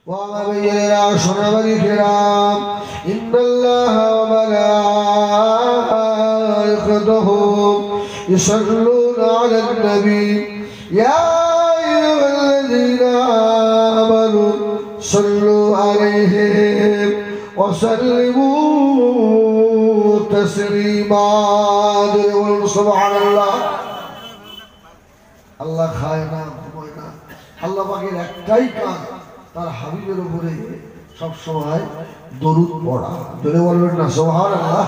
وعلينا شرب الكرام إن الله وملائكته يصلون على النبي يا أيها الذين آمنوا صلوا عليه وسلموا تسليما سبحان الله الله খায়না ঘুমায় না আল্লাহ পাকের একটাই কাজ তার হাবিবের উপরে সব সময় দরুদ পড়া জোরে বলবেন না সুবহানাল্লাহ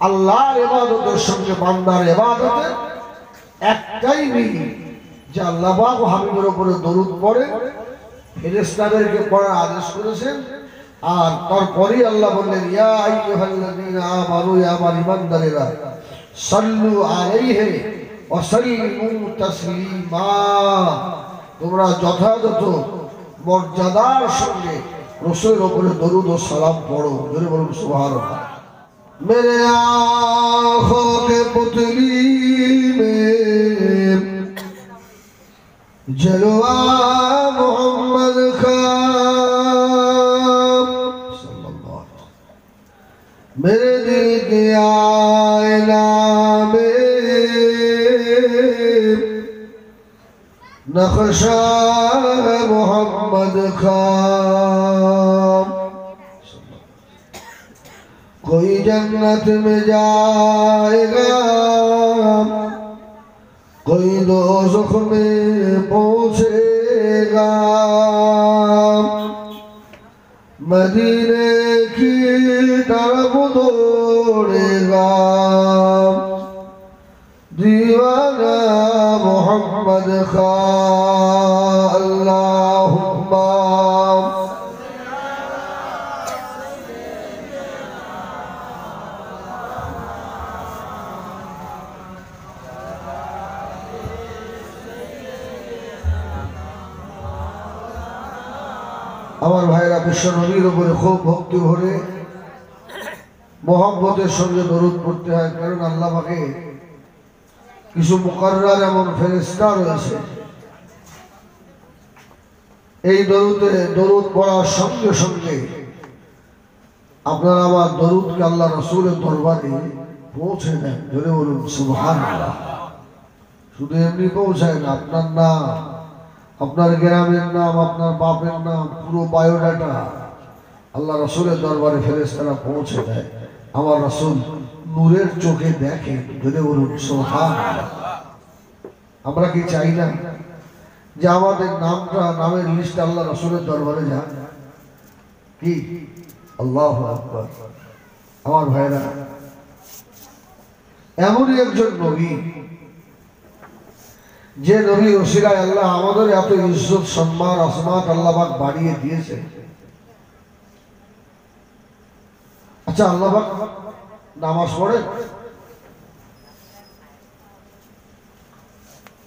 আল্লাহর ইবাদতের সঙ্গে বান্দার ইবাদতের একটাই মিল যে আল্লাহ পাক হাবিবের উপরে দরুদ পড়ে ফেরেশতাদেরকে পড়ার আদেশ করেছেন আর তারপরেই আল্লাহ বললেন ইয়া আইয়ুহাল্লাযীনা আমানু ইয়া আমার ঈমানদারেরা সাল্লু আলাইহি ওয়া সাল্লিমু তাসলিমা তোমরা যথাযথ মর্যাদার সঙ্গে রাসূলের উপরে দরুদ ও সালাম পড়ো জোরে বলুন সুবহানাল্লাহ मेरे आँखों के पुतली में जलवा मोहम्मद का मेरे दिल के आईना में नक्शा मोहम्मद का कोई जन्नत में जाएगा कोई दोज़ख में पहुंचेगा मदीने की तरफ दौड़ेगा दीवाना मोहम्मद का अल्लाहुम्मा আমার ভাইরা বিশ্ব নবীর উপরে খুব ভক্তি ভরে মোহাম্মতের সঙ্গে দরুদ পড়তে হয় কারণ আল্লাহ পাকে কিছু মুকাররার এমন ফেরেশতা রয়েছে এই দরুদ পড়ার সঙ্গে সঙ্গে আপনারা আমার দরুদকে আল্লাহ রাসূলের দরবারে পৌঁছে দেন জোরে বলুন সুবহানাল্লাহ শুধু এমনি পৌঁছায় না আপনার নাম আপনার গ্রামের নাম আপনার বাপের নাম পুরো বায়োডাটা আল্লাহ রাসূলের দরবারে ফেরেশতারা পৌঁছে দেয় আমার রাসূল নূরের চোখে দেখেন যদি বলুন সুবহানাল্লাহ আমরা কি চাই না যে আমাদের নামটা নামের লিস্ট আল্লাহ রাসূলের দরবারে যাক কি আল্লাহু আকবার আমার ভাইরা এমনই একজন নবী যে নবী ওসিলায় আল্লাহ আমাদের এত ইজ্জত সম্মান আসমাত আল্লাহ পাক বাড়িয়ে দিয়েছে আচ্ছা আল্লাহ পাক নামাজ পড়ে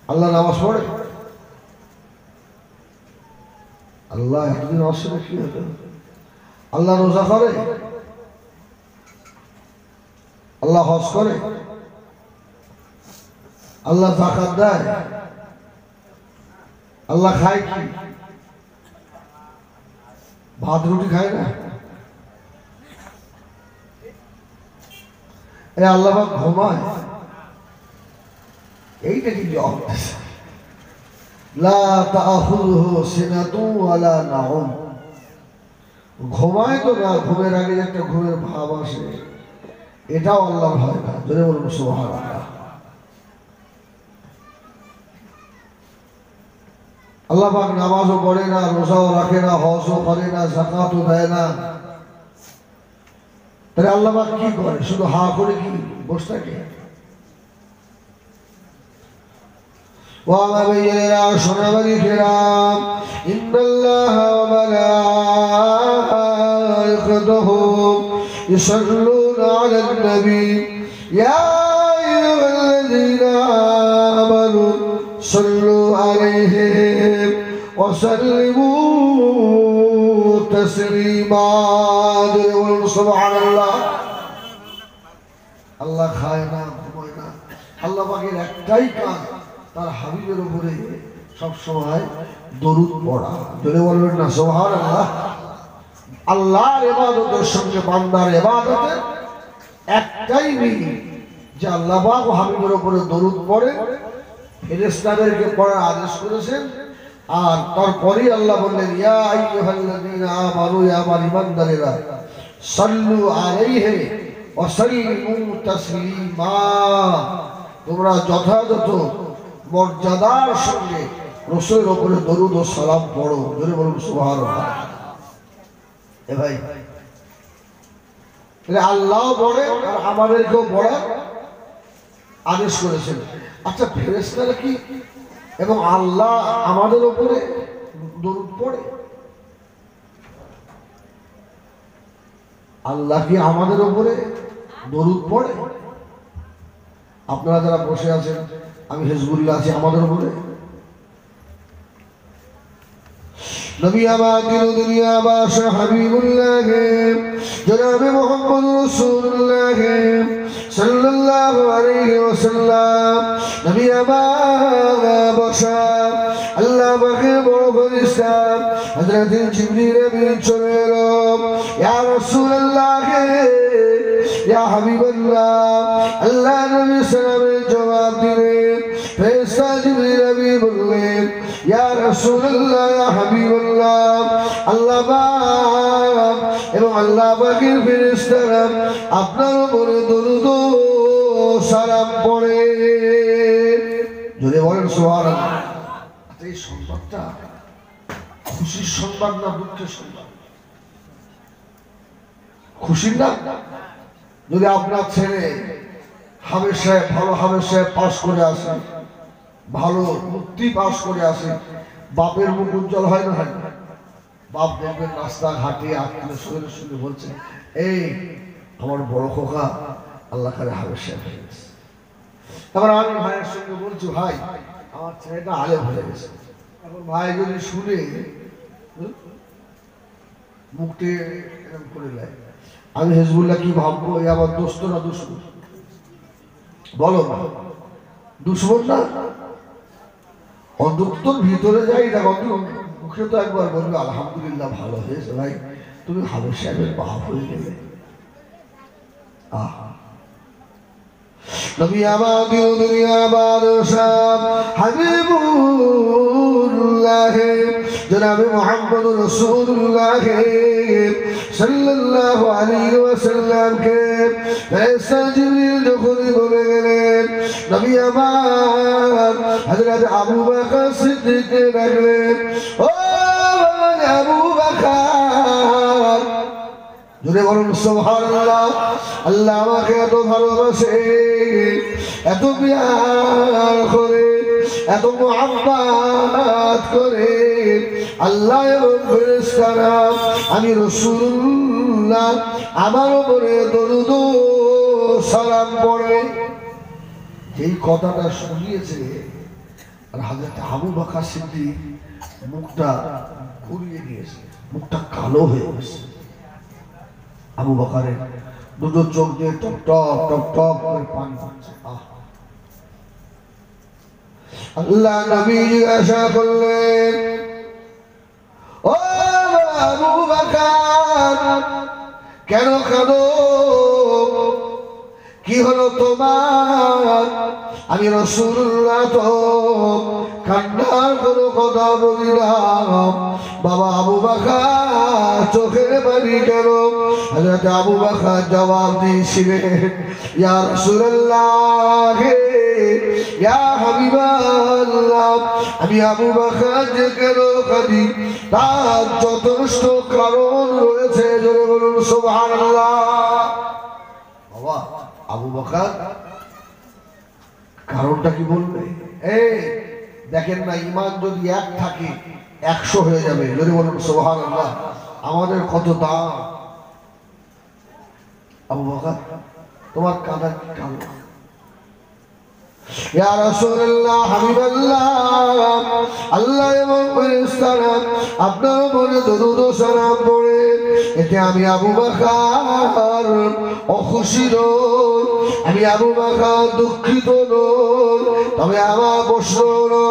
আল্লাহ নামাজ পড়ে আল্লাহ এতদিন অসুবিধা কি হতো আল্লাহ রোজা করে আল্লাহ হজ করে আল্লাহ যাকাত দেয় আল্লাহ খায় কি ভাত রুটি খায় না এ আল্লাহ পাক ঘুমায় এইটা কি জবাব লা তাআখুযুহু সিনাতুন ওয়ালা নাউম ঘুমায় তো না ঘুমের আগে একটা ঘুমের ভাব আসে এটাও আল্লাহর হয় না জোরে বলুন সুবহানাল্লাহ আল্লাহ পাক নামাজও পড়ে না রোজাও রাখে না হজও করে না যাকাতও দেয় না তাহলে আল্লাহ পাক কি করে শুধু হা করে কি বসে থাকে وعلينا شرب الكرام إن الله وملائكته يصلون على النبي يا أيها الذين آمنوا صلوا عليه وسلموا تسليما سبحان الله الله খায় না ঘুমায় না আল্লাহ পাকের একটাই কাজ তার হাবিবের উপরে সব সময় দরুদ পড়া। জোরে বলবেন না সুবহানাল্লাহ। আল্লাহর ইবাদতের সঙ্গে বান্দার ইবাদতের একটাই মিল, যে আল্লাহ পাক হাবিবের উপরে দরুদ পড়ে, ফেরেশতাদেরকে পড়ার আদেশ করেছেন। আর তারপরেই আল্লাহ বললেন, ইয়া আইয়ুহাল্লাযীনা আমানু, ইয়া আমার ঈমানদারেরা, সাল্লু আলাইহি ওয়া সাল্লিমু তাসলিমা, তোমরা যথাযথ মর্যাদার সঙ্গে রাসূলের উপরে দরুদ ও সালাম পড়ো। জোরে বলুন সুবহানাল্লাহ। এ ভাই, আল্লাহ পড়ে আর আমাদেরকেও পড়ার আদেশ করেছেন। আচ্ছা, ফেরেশতারা কি এবং আল্লাহ আমাদের উপরে দরুদ পড়ে? আল্লাহ কি আমাদের উপরে দরুদ পড়ে? আপনারা যারা বসে আছেন, আমি হিজবুল্লাহ আছি, আমাদের উপরে নবী আমাদের দুনিয়া বাদশা হাবিবুল্লাহ জনাবে মুহাম্মদ রাসূলুল্লাহ সাল্লাল্লাহু আলাইহি ওয়াসাল্লাম, নবী আমার বাদশা আল্লাহ পাকের বড় ফেরেশতা হযরত জিবরিল আমিন চলে এলো। ইয়া রাসূলুল্লাহ, ইয়া হাবিবাল্লাহ, আল্লাহ নবী সালামের জবাব দিলেন। ফেরেশতা জিবরিল আমিন বললেন, ইয়া রাসূলুল্লাহ, ইয়া হাবিবাল্লাহ, আল্লাহ পাক এবং আল্লাহ পাকের ফেরেশতারা আপনার উপরে দরুদ ও সালাম পড়ে। জোরে বলেন সুবহানাল্লাহ। এই সংবাদটা খুশির সংবাদ না দুঃখের সংবাদ? খুশির না? যদি আপনার ছেলে হাফেজ সাহেব, ভালো হাফেজ সাহেব পাস করে আসে, ভালো মুক্তি পাস করে আসে, বাপের মুখ উজ্জ্বল হয় না? বাপ দেখবেন রাস্তাঘাটে আত্মীয় স্বজনের সঙ্গে বলছে, এই আমার বড় খোকা আল্লাহ করে হাফেজ সাহেব হয়ে গেছে। এবার আমি ভাইয়ের সঙ্গে বলছি, ভাই আমার ছেলেটা আলেম হয়ে গেছে। এখন ভাই যদি শুনে মুখটি এরকম করে নেয়, আমি হিজবুল্লাহ কি ভাববো? এই আমার দোস্ত না দুশমন? বলো না, দুশমন না? অন্তর ভিতরে যাই না, মুখে তো একবার বলবে আলহামদুলিল্লাহ ভালো হয়েছে ভাই, তুমি হাফেজ সাহেবের বাপ হয়ে গেলে। নবী আমাদের দুনিয়া বাদশা হাবিবুল্লাহ জনাবে মুহাম্মদ রাসূলুল্লাহ সাল্লাল্লাহু আলাইহি ওয়াসাল্লামকে ফেরেশতা জিবরিল যখন বলে গেলেন, নবী আমার হযরত আবু বকর সিদ্দিককে ডাকলেন, ও আবু বকর। জোরে বলুন সুবহানাল্লাহ। আল্লাহ আমাকে এত ভালোবাসে, এত প্যার করে, এত মুহাব্বত করে আল্লাহ এবং ফেরেশতারা আমি রাসূলুল্লাহ আমার উপরে দরুদ ও সালাম পড়ে। এই কথাটা শুনিয়েছে আর হযরত আবু বকর সিদ্দিক মুখটা ঘুরিয়ে দিয়েছে, মুখটা কালো হয়ে গেছে। আবু বকরের দুটো চোখ দিয়ে টপ টপ টপ টপ করে পানি পড়ছে। আল্লাহ নবী জিজ্ঞাসা করলেন, ও আবু বকর কেন কাঁদো? কি হলো তোমার? আমি রাসূলুল্লাহ তো কান্নার কোনো কথা বলি না। বাবা আবু বকর চোখের পানি কেন? হযরত আবু বকর জবাব দিয়েছিলেন, ইয়া রাসূলুল্লাহ, ইয়া হাবিবাল্লাহ, আমি আবু বকর যে কেন কাঁদি তার যথেষ্ট কারণ রয়েছে। জোরে বলুন সুবহানাল্লাহ। বাবা আবু বকর কারণটা কি বলবে? এই দেখেন না, ঈমান যদি এক থাকে 100 হয়ে যাবে। যদি বলুন সুবহানাল্লাহ। আমাদের কত দাম। আবু বকর তোমার কাঁদার কি কারণ? ইয়া রাসূলুল্লাহ, হাবিবাল্লাহ, আল্লাহ এবং ফেরেশতারা আপনার উপরে দরুদ ও সালাম পড়ে, এতে আমি আবু বকর অখুশি নই, আমি আবু বকর দুঃখিত নই। তবে আমার প্রশ্ন হলো,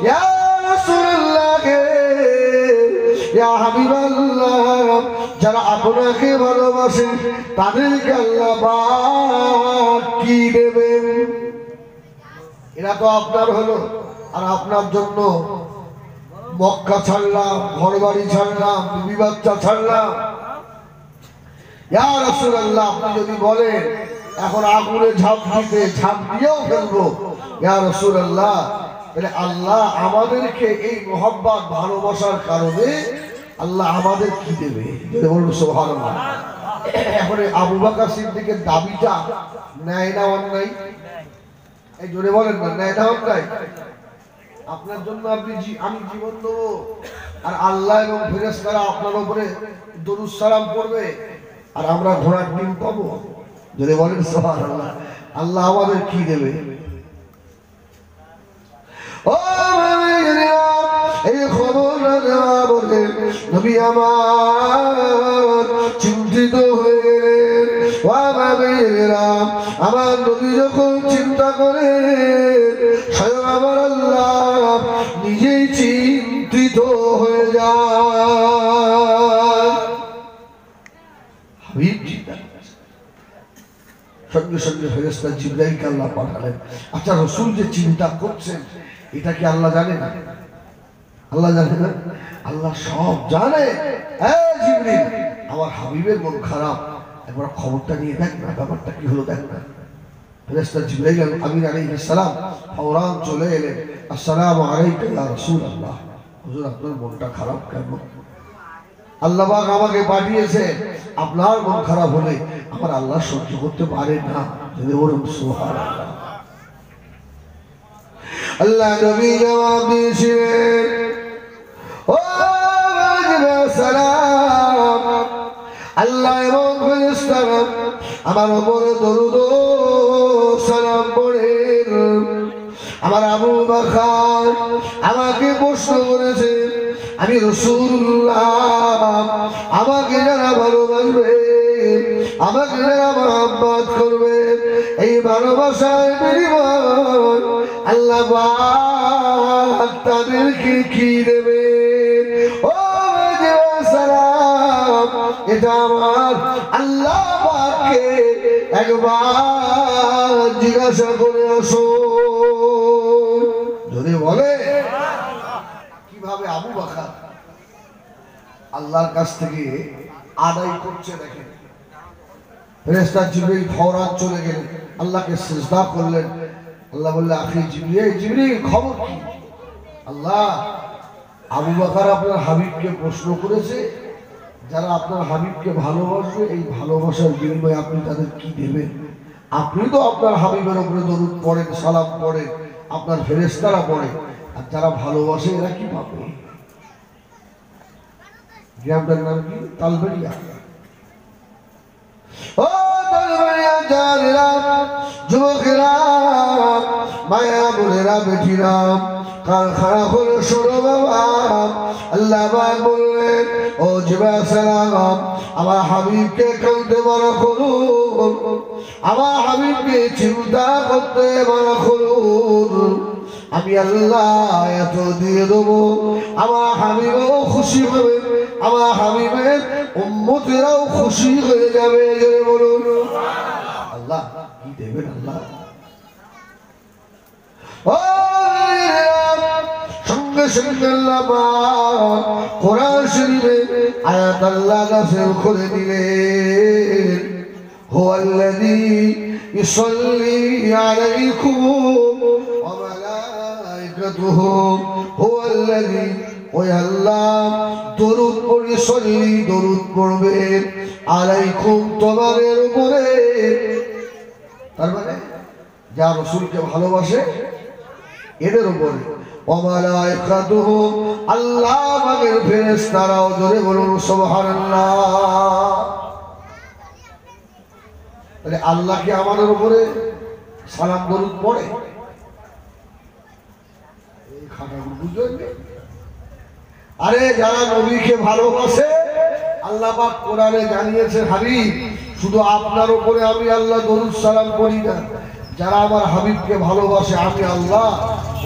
ইয়া রাসূলুল্লাহ ইয়া হাবিবাল্লাহ যারা আপনাকে ভালোবাসে তাদেরকে আল্লাহ পাক কি দেবেন? এরা তো আপনার হলো, আর আপনার জন্য মক্কা ছাড়লাম, ঘর বাড়ি ছাড়লাম, বিবি বাচ্চা ছাড়লাম। ইয়া রাসূলুল্লাহ আপনি যদি বলেন এখন আগুনে ঝাঁপ দিতে, ঝাঁপ দিয়েও ফেলবো ইয়া রাসূলুল্লাহ, তাহলে আল্লাহ আমাদেরকে এই মোহাব্বত ভালোবাসার কারণে আল্লাহ আমাদের কি দেবে? যদি বলুন সুবহানাল্লাহ। এখন আবু বকর সিদ্দিকের দাবিটা ন্যায় না অন্যায়? এই জোরে বলেন না, ন্যায় না অন্যায়? আপনার জন্য আমি জীবন দেবো, আর আল্লাহ এবং ফেরেশতারা আপনার উপরে দরুদ সালাম পড়বে, আর আমরা ঘোড়ার ডিম পাবো? যদি বলেন সুবহানাল্লাহ। আল্লাহ আমাদের কি দেবে? ও এই খবর দেওয়া বলে নবী আমার চিন্তিত হয়ে গেলেন। আমার নবী যখন চিন্তা করে স্বয়ং আমার আল্লাহ নিজেই চিন্তিত হয়ে যায়। হাবিব চিন্তা সঙ্গে সঙ্গে ফেরেশতা জিবরাইলকে আল্লাহ পাঠালেন। আচ্ছা রাসূল যে চিন্তা করছেন এটা কি আল্লাহ জানে না? আল্লাহ জানে না? আল্লাহ সব জানে। এই জিবরিল আমার হাবিবের মন খারাপ, একবার খবরটা নিয়ে দেখ না, ব্যাপারটা কি হলো দেখ না। ফেরেশতা জিবরাইল আমিন আলাইহিস সালাম ফওরান চলে এলেন। আসসালামু আলাইকা ইয়া রাসূলুল্লাহ। হুজুর আপনার মনটা খারাপ কেন? আল্লাহ পাক আমাকে পাঠিয়েছে, আপনার মন খারাপ হলে আমার আল্লাহ সহ্য করতে পারে না। যদি বলুন সুবহানাল্লাহ। আল্লাহ নবী জবাব দিয়েছিলেন, ও সালাম আল্লাহ এবং ফেরেশতারা আমার উপরে দরুদ ও সালাম পড়েন। আমার আবু বকর আমাকে প্রশ্ন করেছে, আমি রাসূলুল্লাহ আমাকে যারা ভালোবাসবে, আমাকে যারা মহব্বত করবে, এই ভালোবাসার বিনিময় আল্লাহ পাক তাদেরকে কি দেবে? ও সালাম এটা আমার আল্লাহ পাককে একবার জিজ্ঞাসা করে আসো। যদি বলে কিভাবে আবু বকর আল্লাহর কাছ থেকে আদায় করছে দেখেন। ফেরেশতা জিবরিল ফওরান চলে গেলেন, আল্লাহকে সিজদা করলেন। আল্লাহ বললেন আখি জিবরিল, জিবরিল খবর কি? আল্লাহ আবু বকর আপনার হাবিবকে প্রশ্ন করেছে, যারা আপনার হাবিবকে ভালোবাসবে এই ভালোবাসার বিনিময়ে আপনি তাদের কি দেবেন? আপনি তো আপনার হাবিবের উপরে দরুদ পড়েন, সালাম পড়েন, আপনার ফেরেশতারা পড়ে, আর যারা ভালোবাসে এরা কি পাবে? গ্রামটার নাম কি? তালবেড়িয়া। ও তালবেড়িয়া জানেরা, যুবকেরা, মায়া বোনেরা, বেটিরা, কারখানা করে শোনো বাবা। আল্লাহ পাক বললেন, ও জিবরাইল সালাম আমার হাবিবকে কাঁদতে মানা করুন, আমার হাবিবকে চিন্তা করতে মানা করুন। আমি আল্লাহ এত দিয়ে দেবো, আমার হাবিবও খুশি হবে, আমার হাবিবের উম্মতেরাও খুশি হয়ে যাবে। বলুন আল্লাহ কি দেবেন? আল্লাহ সঙ্গে সঙ্গে আল্লাহ কোরআন শরীফে আয়াত আল্লাহ নাযিল করে দিলেন, হুয়াল্লাযী ইউসাল্লি আলাইকুম ওয়া মালাইকাতুহু হুয়াল্লাযী, ওই আল্লাহ দরুদ পড়ে সল্লি দরুদ পড়বেন আলাইকুম তোমাদের উপরে। তার মানে যা রাসূলকে ভালোবাসে এদের উপরে, ওয়া মালাইকাতুহু আল্লাহ পাকের ফেরেশতারাও, জোরে বলুন সুবহানাল্লাহ। তাহলে আল্লাহ কি আমাদের উপরে সালাম দরুদ পড়ে? এই খাটাগুলো বুঝলেন? আরে যারা নবীকে ভালোবাসে আল্লাহ পাক কোরআনে জানিয়েছেন, হাবিব শুধু আপনার উপরে আমি আল্লাহ দরুদ সালাম করি না, যারা আমার হাবিবকে ভালোবাসে আমি আল্লাহ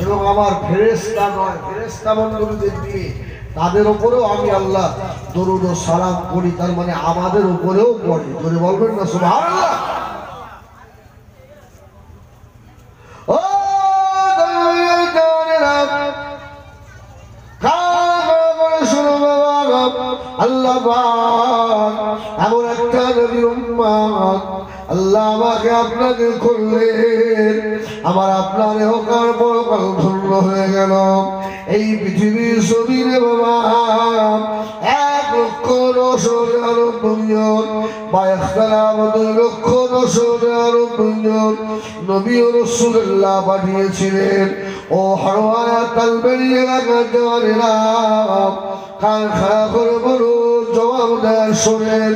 এবং আমার ফেরেশতা নয় ফেরেশতা মণ্ডলীদের দিয়ে তাদের উপরেও আমি আল্লাহ দরুদ ও সালাম করি, তার মানে আমাদের উপরেও পড়ে। জোরে বলবেন না সুবহানাল্লাহ। ও আল্লাহ এমন একটা নবীর উম্মত আল্লাহ আমাকে আপনাকে করলেন, আমার আপনার হোকার পরকাল ধন্য হয়ে গেল। এই পৃথিবীর জমিনে বাবা 1,9,99,000 বা 1,02,99,000 নবী ও রাসূলুল্লাহ পাঠিয়েছিলেন। ও হারওয়ানা তালবেড়ি এলাকার জওয়ানেরা কান খাড়া করে বলুন, জবাব দেন, শোনেন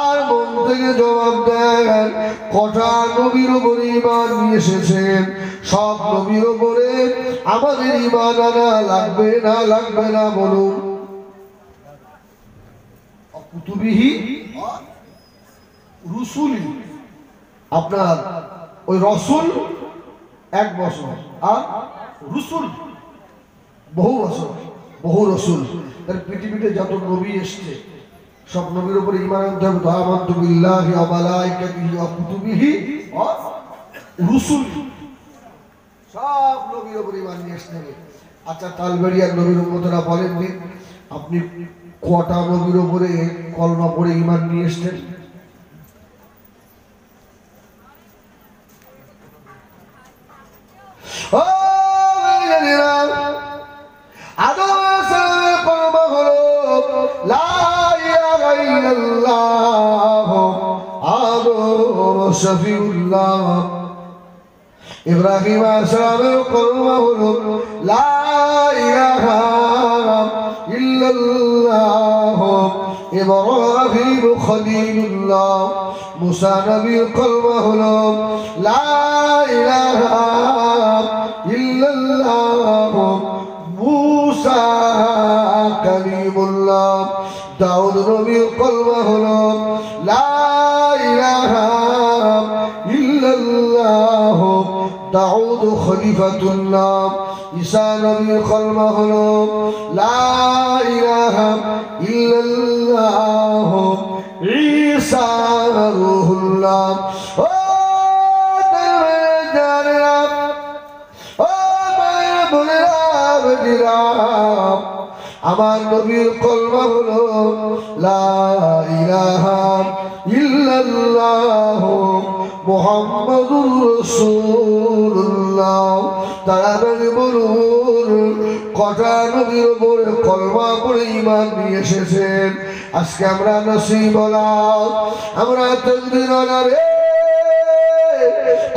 আর মন থেকে জবাব দেন। কটা নবীর উপরে ঈমান নিয়ে এসেছেন? সব নবীর উপরে আমাদের ঈমান আনা লাগবে না লাগবে না বলুন? কুতুবিহি রুসুলি, আপনার ওই রসুল 1 বছর আর রসুল বহু বছর, বহু রসুল। পৃথিবীতে যত নবী এসছে সব নবীর উপরে ঈমান আনতে হবে। আমানতু বিল্লাহি ওয়া মালাইকাতিহি ওয়া কুতুবিহি ওয়া রুসুলি, সব নবীর উপরে ঈমান নিয়ে আসতে হবে। আচ্ছা, তালবেড়িয়ার নবীর উম্মতেরা বলেন দিন, আপনি কটা নবীর উপরে কলমা পড়ে ঈমান নিয়ে এসছেন? আদম আলাইহিসসালামের কলমা হলো লা ইলাহা ইল্লাল্লাহ আদম শফিউল্লাহ। ইব্রাহিম আলাইহিসসালামের কলমা হলো লা ইলাহা ইল্লাল্লাহ ইব্রাহিম খলিলুল্লাহ। মুসা নবীর কলমা হলো লা ইলাহা ইল্লাল্লাহ মুসা কালিমুল্লাহ। দাউদ নবীর কলমা হলো লা ইলাহা ইল্লাল্লাহ দাউদ খলিফাতুল্লাহ। ঈসা নবীর কলমা হলো লা ইলাহা ইল্লাল্লাহ ঈসা রূহুল্লাহ। ও আমার নবীর কলমা হলো লা ইলাহা ইল্লাল্লাহ মুহাম্মাদুর রাসূলুল্লাহ। তাড়াতাড়ি বলুন, কটা নবীর উপরে কলমা পড়ে ঈমান নিয়ে এসেছেন? আজকে আমরা নসিবওয়ালা, আমরা তাকদীরওয়ালা রে।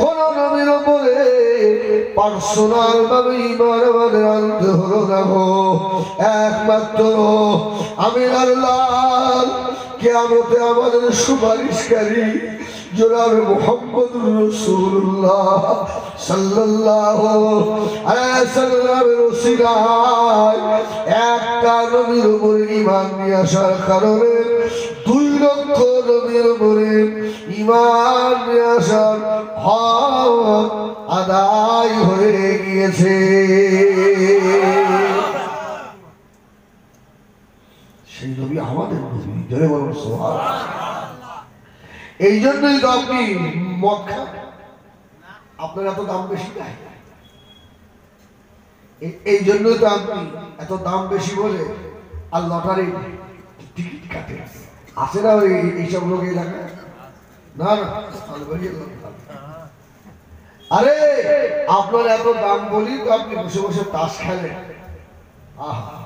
কোন নবীর উপরে পার্সোনাল ভাবে ঈমান আমাদের আনতে হলো না গো। একমাত্র আমি আল্লাহ কিয়ামতে আমাদের সুপারিশকারী জনাবে মুহাম্মদুর রাসূলুল্লাহ সাল্লাল্লাহু আলাইহি ওয়াসাল্লামের ওসিলায় একটা নবীর উপরে ঈমান নিয়ে আসার কারণে 2 লক্ষ নবীর উপরে ঈমান নিয়ে আসার হক আদায় হয়ে গিয়েছে। সেই নবী আমাদের নবী, জোরে বলুন সুবহানাল্লাহ। এই জন্যই তো আপনি মদ খান, আপনার এত দাম বেশি দেয়। এই জন্যই তো আপনি এত দাম বেশি বলে আর লটারি টিকিট কাটে। আসে না এইসব লোক এলাকায়? না না, আরে আপনার এত দাম বলি তো আপনি বসে বসে তাস খেলেন। আহা,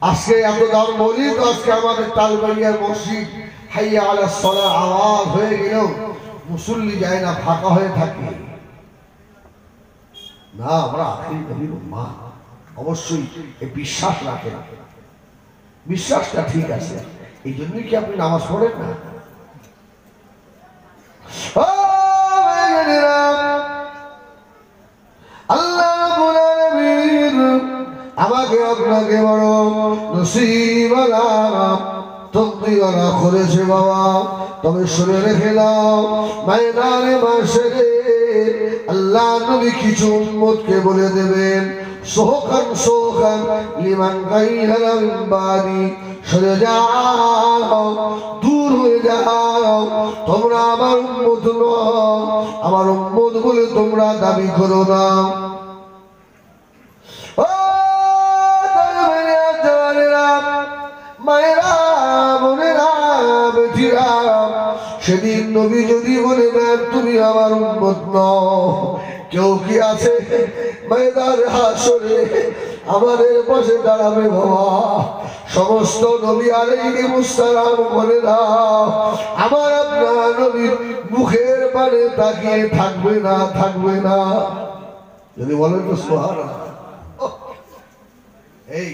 আজকে এত দাম বলি তো আজকে আমাদের তালবাড়িয়ার মসজিদ হাইয়া আলাস সালাহ আওয়াজ হয়ে গেলেও মুসল্লি যায় না, ফাঁকা হয়ে থাকে না। আমরা আখিরি নবীর উম্মাহ, অবশ্যই এই বিশ্বাস রাখেন। বিশ্বাসটা ঠিক আছে, এই জন্যই কি আপনি নামাজ পড়েন না? আমাকে আপনাকে বড় নসিবওয়ালা তকদীরওয়ালা করেছে বাবা। তবে শুনে রেখে দাও, ময়দানে মাশরে আল্লাহ নবী কিছু উম্মতকে বলে দেবেন, সোহখান সোহখান লিমান গাইরা মিন বাদি, সরে যাও, দূর হয়ে যাও, তোমরা আমার উম্মত নও, আমার উম্মত বলে তোমরা দাবি করো না। ও মায়েরা, বোনেরা, বেটিরা, সেদিন নবী যদি বলে দেন তুমি আমার উম্মত নও, কেউ কি আছে ময়দান হাসরে আমাদের পাশে দাঁড়াবে? বাবা, সমস্ত নবী আলাইহিস সালাম বলে দাও, আমার আপনার নবীর মুখের পানে তাকিয়ে থাকবে না, থাকবে না। যদি বলেন তো সুবহানাল্লাহ। এই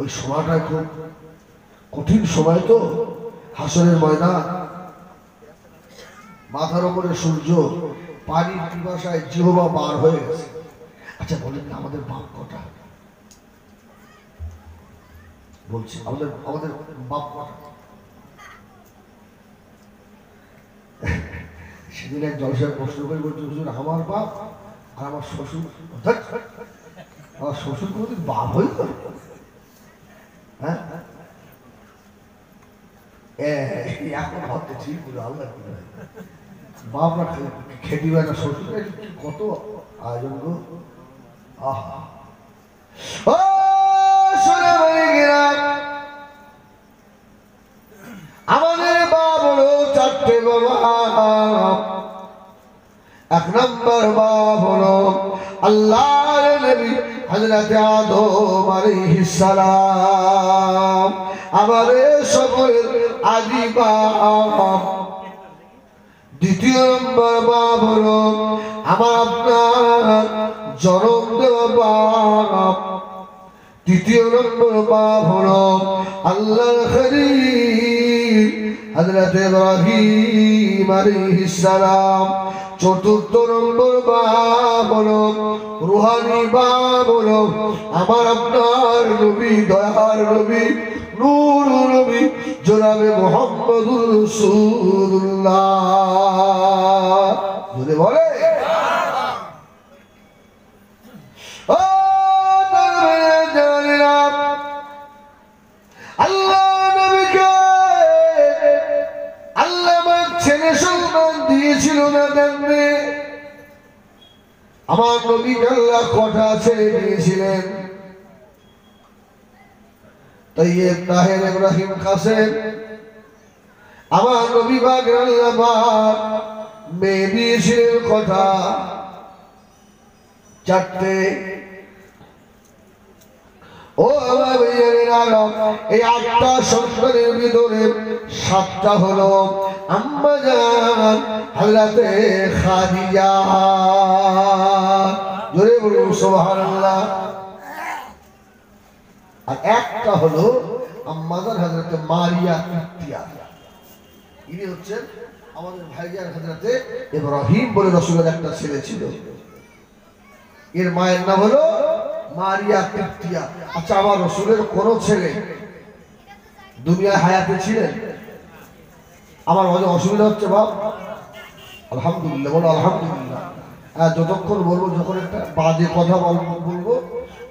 ওই সময়টা খুব কঠিন সময়, তো হাসরের ময়দান, মাথার উপরে সূর্য, পানির পিপাসায় জিহ্বা বার হয়ে গেছে। আচ্ছা বলেন না, আমাদের বাপ কটা? বলছি আমাদের আমাদের বাপ কটা? সেদিন এক জলসায় প্রশ্ন করে বলছে, হুজুর আমার বাপ আর আমার শ্বশুর, আমার শ্বশুর কোনোদিন বাপ হইল? হ্যাঁ, এখন ভাবতে ঠিক বলে আল্লাহ বাপরা খেতে পায় না, শ্বশুর কত আয়োজন গো। আহা, আমাদের বাপ হলো চারটে বাবা। এক নম্বর বাপ হলো আল্লাহর নবী হযরত আদম আলাইহিস সালাম, আমাদের সকলের আদি বাপ। দ্বিতীয় নম্বর বাপ হলো আমার আপনার জনম দেওয়া বাপ। তৃতীয় নম্বর বাপ হলো আল্লাহর খলিল হযরত ইব্রাহিম আলাইহিস সালাম। চতুর্থ নম্বর বাপ হলো রুহানি বাপ হলো আমার আপনার নবী, দয়ার নবী, নূর নবী জনাবে মুহাম্মদুর রাসূলুল্লাহ। যদি বলে আল্লাহ নবীকে আল্লাহ ছেলে সন্তান দিয়েছিল না, দেননি। আমার নবীকে আল্লাহ কটা ছেলে দিয়েছিলেন? তাইয়্যিব, তাহের, ইব্রাহিম, কাসেম। আমার নবী পাকের আল্লাহ পাক মেয়ে দিয়েছিলেন কটা? চারটে। ও আমার ভাইয়েরা, এই 8টা সন্তানের ভিতরে 7টা হলো আম্মা জান হযরতে খাদিজা। জোরে বলুন সুবহানাল্লাহ। আর একটা হলো আম্মা জান হযরতে মারিয়া কিপ্তিয়া। ইনি হচ্ছেন আমাদের ভাইজান হযরতে ইব্রাহিম বলে রাসূলের একটা ছেলে ছিল, এর মায়ের নাম হলো মারিয়া কিপ্তিয়া। আচ্ছা, আমার রাসূলের কোন ছেলে দুনিয়ায় হায়াতে ছিলেন? আমার মাঝে অসুবিধা হচ্ছে বাপ? আলহামদুলিল্লাহ, বলো আলহামদুলিল্লাহ। যতক্ষণ বলবো, যখন একটা বাজে কথা বলবো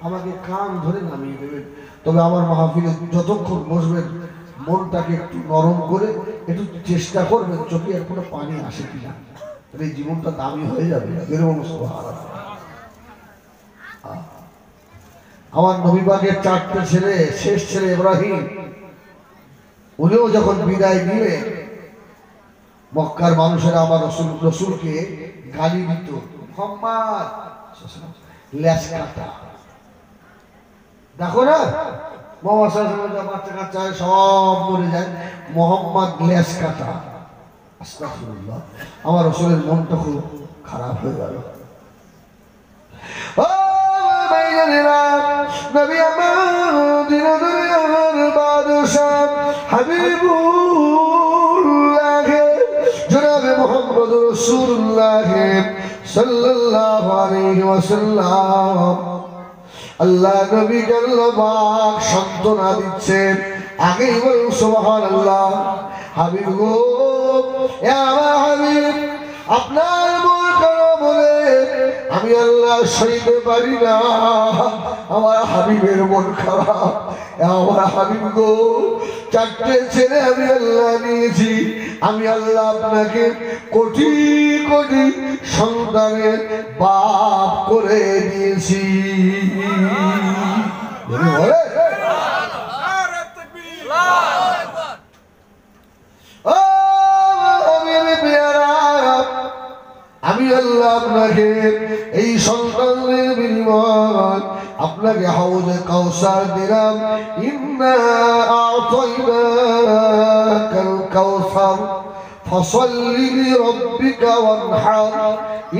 আমাকে কান ধরে নামিয়ে দেবেন। তবে আমার মাহফিলে যতক্ষণ বসবেন মনটাকে একটু নরম করে একটু চেষ্টা করবেন চোখে এক ফোঁটা পানি আসে কিনা, তাহলে এই জীবনটা দামি হয়ে যাবে। আমার নবী পাকের 4টে ছেলে, শেষ ছেলে ইব্রাহিম, উনিও যখন বিদায় দিলেন, মক্কার মানুষেরা আমার রসুলকে গালি দিত, মুহাম্মদ লেজ কাটা। দেখো না বাচ্চা কাচ্চা সব মরে যায়, মুহাম্মদ লেজ কাটা। আস্তাগফিরুল্লাহ। আমার রসুলের মনটা খুব খারাপ হয়ে গেল। নবী আমার দিন দুনিয়ার বাদশাহ হাবিবুল্লাহ জনাবে মুহাম্মদ রাসূলুল্লাহ সাল্লাল্লাহু আলাইহি ওয়াসাল্লাম, আল্লাহ নবীকে আল্লাহ পাক সান্ত্বনা দিচ্ছেন। আগেই বলুন সুবহানাল্লাহ। হাবিব গো, ইয়া হাবিব, আপনার মন আমি আল্লাহ সইতে পারি না, আমার হাবিবের মন খারাপ। আমার হাবিব গো, 4টে ছেলে আমি আল্লাহ নিয়েছি, আমি আল্লাহ আপনাকে কোটি কোটি সন্তানের বাপ করে দিয়েছি। আমি আল্লাহ আপনাকে এই সন্তানের বিনিময় আপনাকে হাউজে কাউসার দিলাম। ইন্না আ'তাইনাকাল কাউসার ফাসাল্লি লিরাব্বিকা ওয়ানহার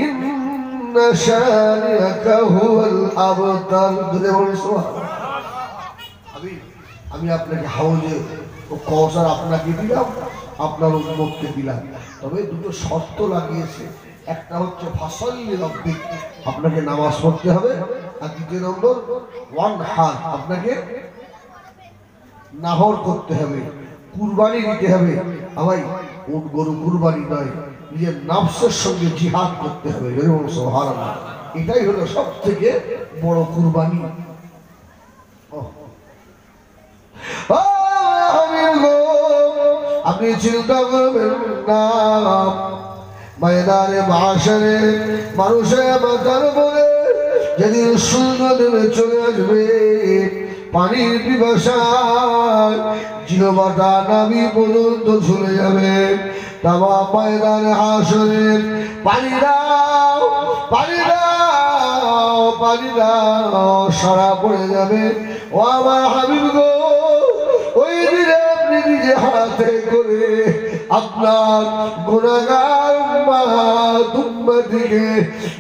ইন্না শানিআকা হুয়াল আবতার। আমি আপনাকে হাউজে কাউসার আপনাকে দিলাম, আপনার উম্মতকে দিলাম। তবে দুটো শর্ত লাগিয়েছে, একটা হচ্ছে ফাসাল্লি রাব্বিক, আপনাকে নামাজ পড়তে হবে, আর দ্বিতীয় নম্বর ওয়ানহার, আপনাকে নাহর করতে হবে, কুরবানি দিতে হবে। ভাই উট গরু কুরবানি নয়, নিজের নফসের সঙ্গে জিহাদ করতে হবে। সুবহানাল্লাহ, এটাই হলো সব থেকে বড় কুরবানি। আপনি চিন্তা করবেন না, ময়দানে মাশরে মানুষের মাথার উপরে যেদিন সূর্য নেমে চলে আসবে, পানির পিপাসায় জিহ্বাটা নাভি পর্যন্ত ঝুলে যাবে। তামা ময়দানে হাশরে পানি দাও, পানি দাও, পানি দাও সারা পড়ে যাবে। ও আমার হাবিব গো, ওই দিনে আপনি নিজে হাতে করে আপনার গুনাহগার উম্মতকে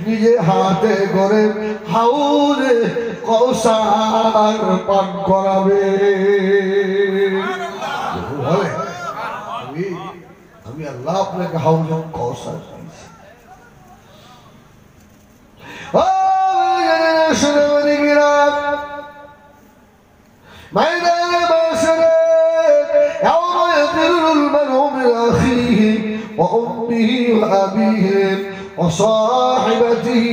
নিজে হাতে করে হাউজে কাউসার পান করাবে। আমি আল্লাহ আপনাকে হাউজে কাউসার দিয়েছি। وأمه وأبيه وصاحبته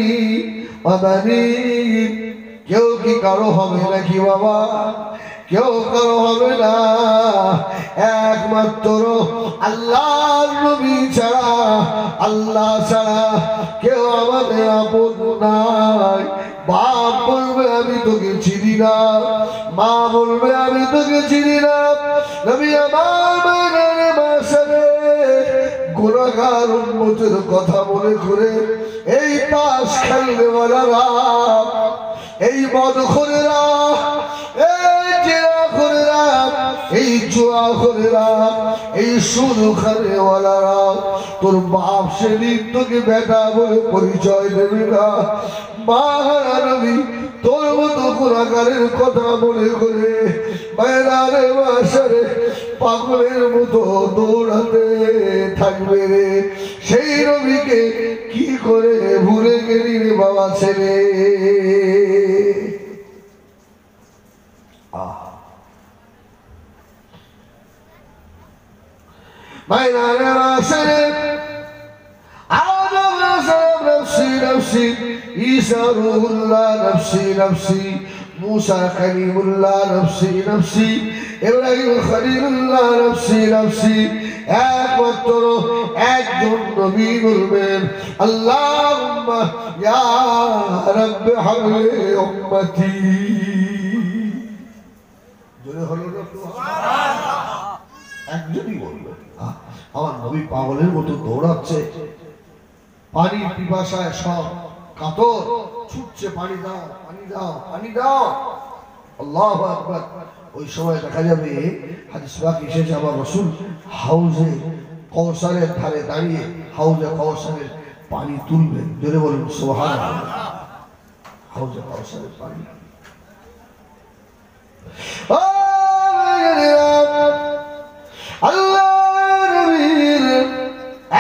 وبنيه। কেউ কি কারো হবে নাকি বাবা? কেউ কারো হবে না, একমাত্র আল্লাহর নবী ছাড়া, আল্লাহ ছাড়া কেউ আমাদের আপন নাই। বাপ বলবে আমি তোকে চিনি না, মা বলবে আমি তোকে চিনি না। নবী আমার গুনাহগার উম্মতের কথা মনে করে এই তাস খেলনেওয়ালারা, এই মদখোরেরা, এই জিনাখোরেরা, এই জুয়াখোরেরা, এই সুদখানেওয়ালারা তোর বাপ সেদিন তোকে বেটা বলে পরিচয় দেবে না। মহানবী তোর মতো গুনাহগারের কথা মনে করে ময়দানে মাশরে পাগলের মতো দৌড়াতে থাকবে রে। সেই নবীকে কি করে ভুলে গেলি রে বাবা ছেলে? ময়দানে মাশরে نفسي نفسي عيسى روح الله نفسي نفسي موسى كليم الله نفسي نفسي إبراهيم خليل الله نفسي نفسي একমাত্র একজন নবী বলবেন আল্লাহুম্মা ইয়া রাব্বি হাবলি উম্মতি। জোরে হলো না সুবহানাল্লাহ? একজনই বলল। আমার নবী পাগলের মতো দৌড়াচ্ছে, পানির পিপাসায় সব কাতর, ছুটছে, পানি দাও, পানি দাও, পানি দাও। আল্লাহু আকবার। ওই সময় দেখা যাবে হাদিস পাক এসেছে, আমার রাসূল হাউজে কাউসারের ধারে দাঁড়িয়ে হাউজে কাউসারের পানি তুলবেন। জোরে বলুন সুবহানাল্লাহ। হাউজে কাউসারের পানি। আল্লাহ নবীর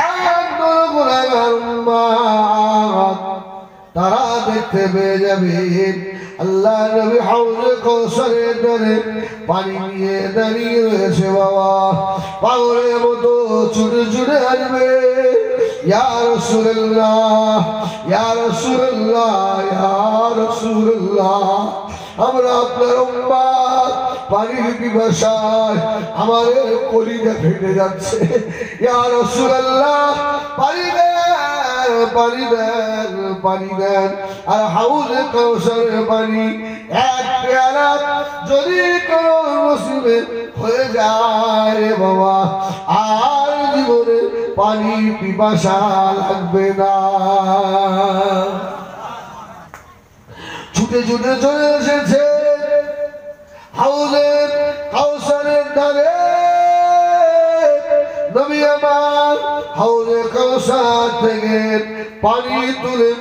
একদল গুনাহগার উম্মত তারা দেখতে পেয়ে যাবে আল্লাহ নবী হাউজে কাউসারের ধারে পানি নিয়ে দাঁড়িয়ে রয়েছে। বাবা পাগলের মতো ছুটে ছুটে আসবে, ইয়া রাসূলুল্লাহ, ইয়া রাসূলুল্লাহ, ইয়া রাসূলুল্লাহ, আমরা আপনার উম্মত, পানির পিপাসায় আমাদের কলিজা ফেটে যাচ্ছে। ইয়া রাসূলুল্লাহ, পানি দেন, পানি দেন, পানি দেন। আর হাউজে কাউসারের পানি এক পেয়ালা যদি কোনো নসিবে হয়ে যায় রে বাবা, আর জীবনে পানি পিপাসা লাগবে না। ছুটে ছুটে চলে এসেছে হাউজে কাউসারের ধারে। নবী আমার হাউজে কাউসার থেকে পানি তুলে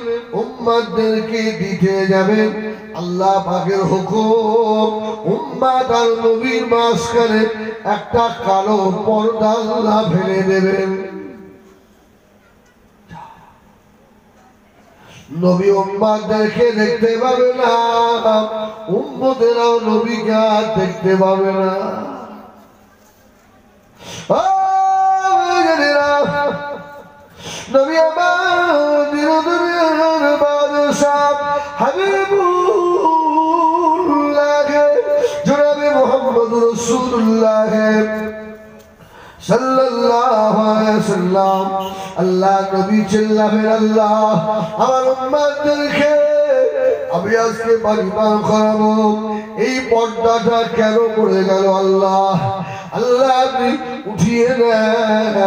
উম্মতদেরকে দিতে যাবেন। আল্লাহ পাকের হুকুম, উম্মত আর নবীর মাঝখানে একটা কালো পর্দা আল্লাহ ফেলে দেবেন। নবী উম্মতদেরকে দেখতে পাবে না, উম্মতেরাও নবীকে আর দেখতে পাবে না। নবী আমার দিনের বাদশাহ হাবিবুল্লাহ জনাবে মুহাম্মদুর রাসূলুল্লাহ সাল্লাল্লাহু আলাইহি ওয়াসাল্লাম, আল্লাহ নবী চিল্লাবেন, আল্লাহ আমার উম্মতদেরকে আমি আজকে পানি পান করাবো, এই পর্দাটা কেন পড়ে গেল আল্লাহ? আল্লাহ আপনি উঠিয়ে নেন,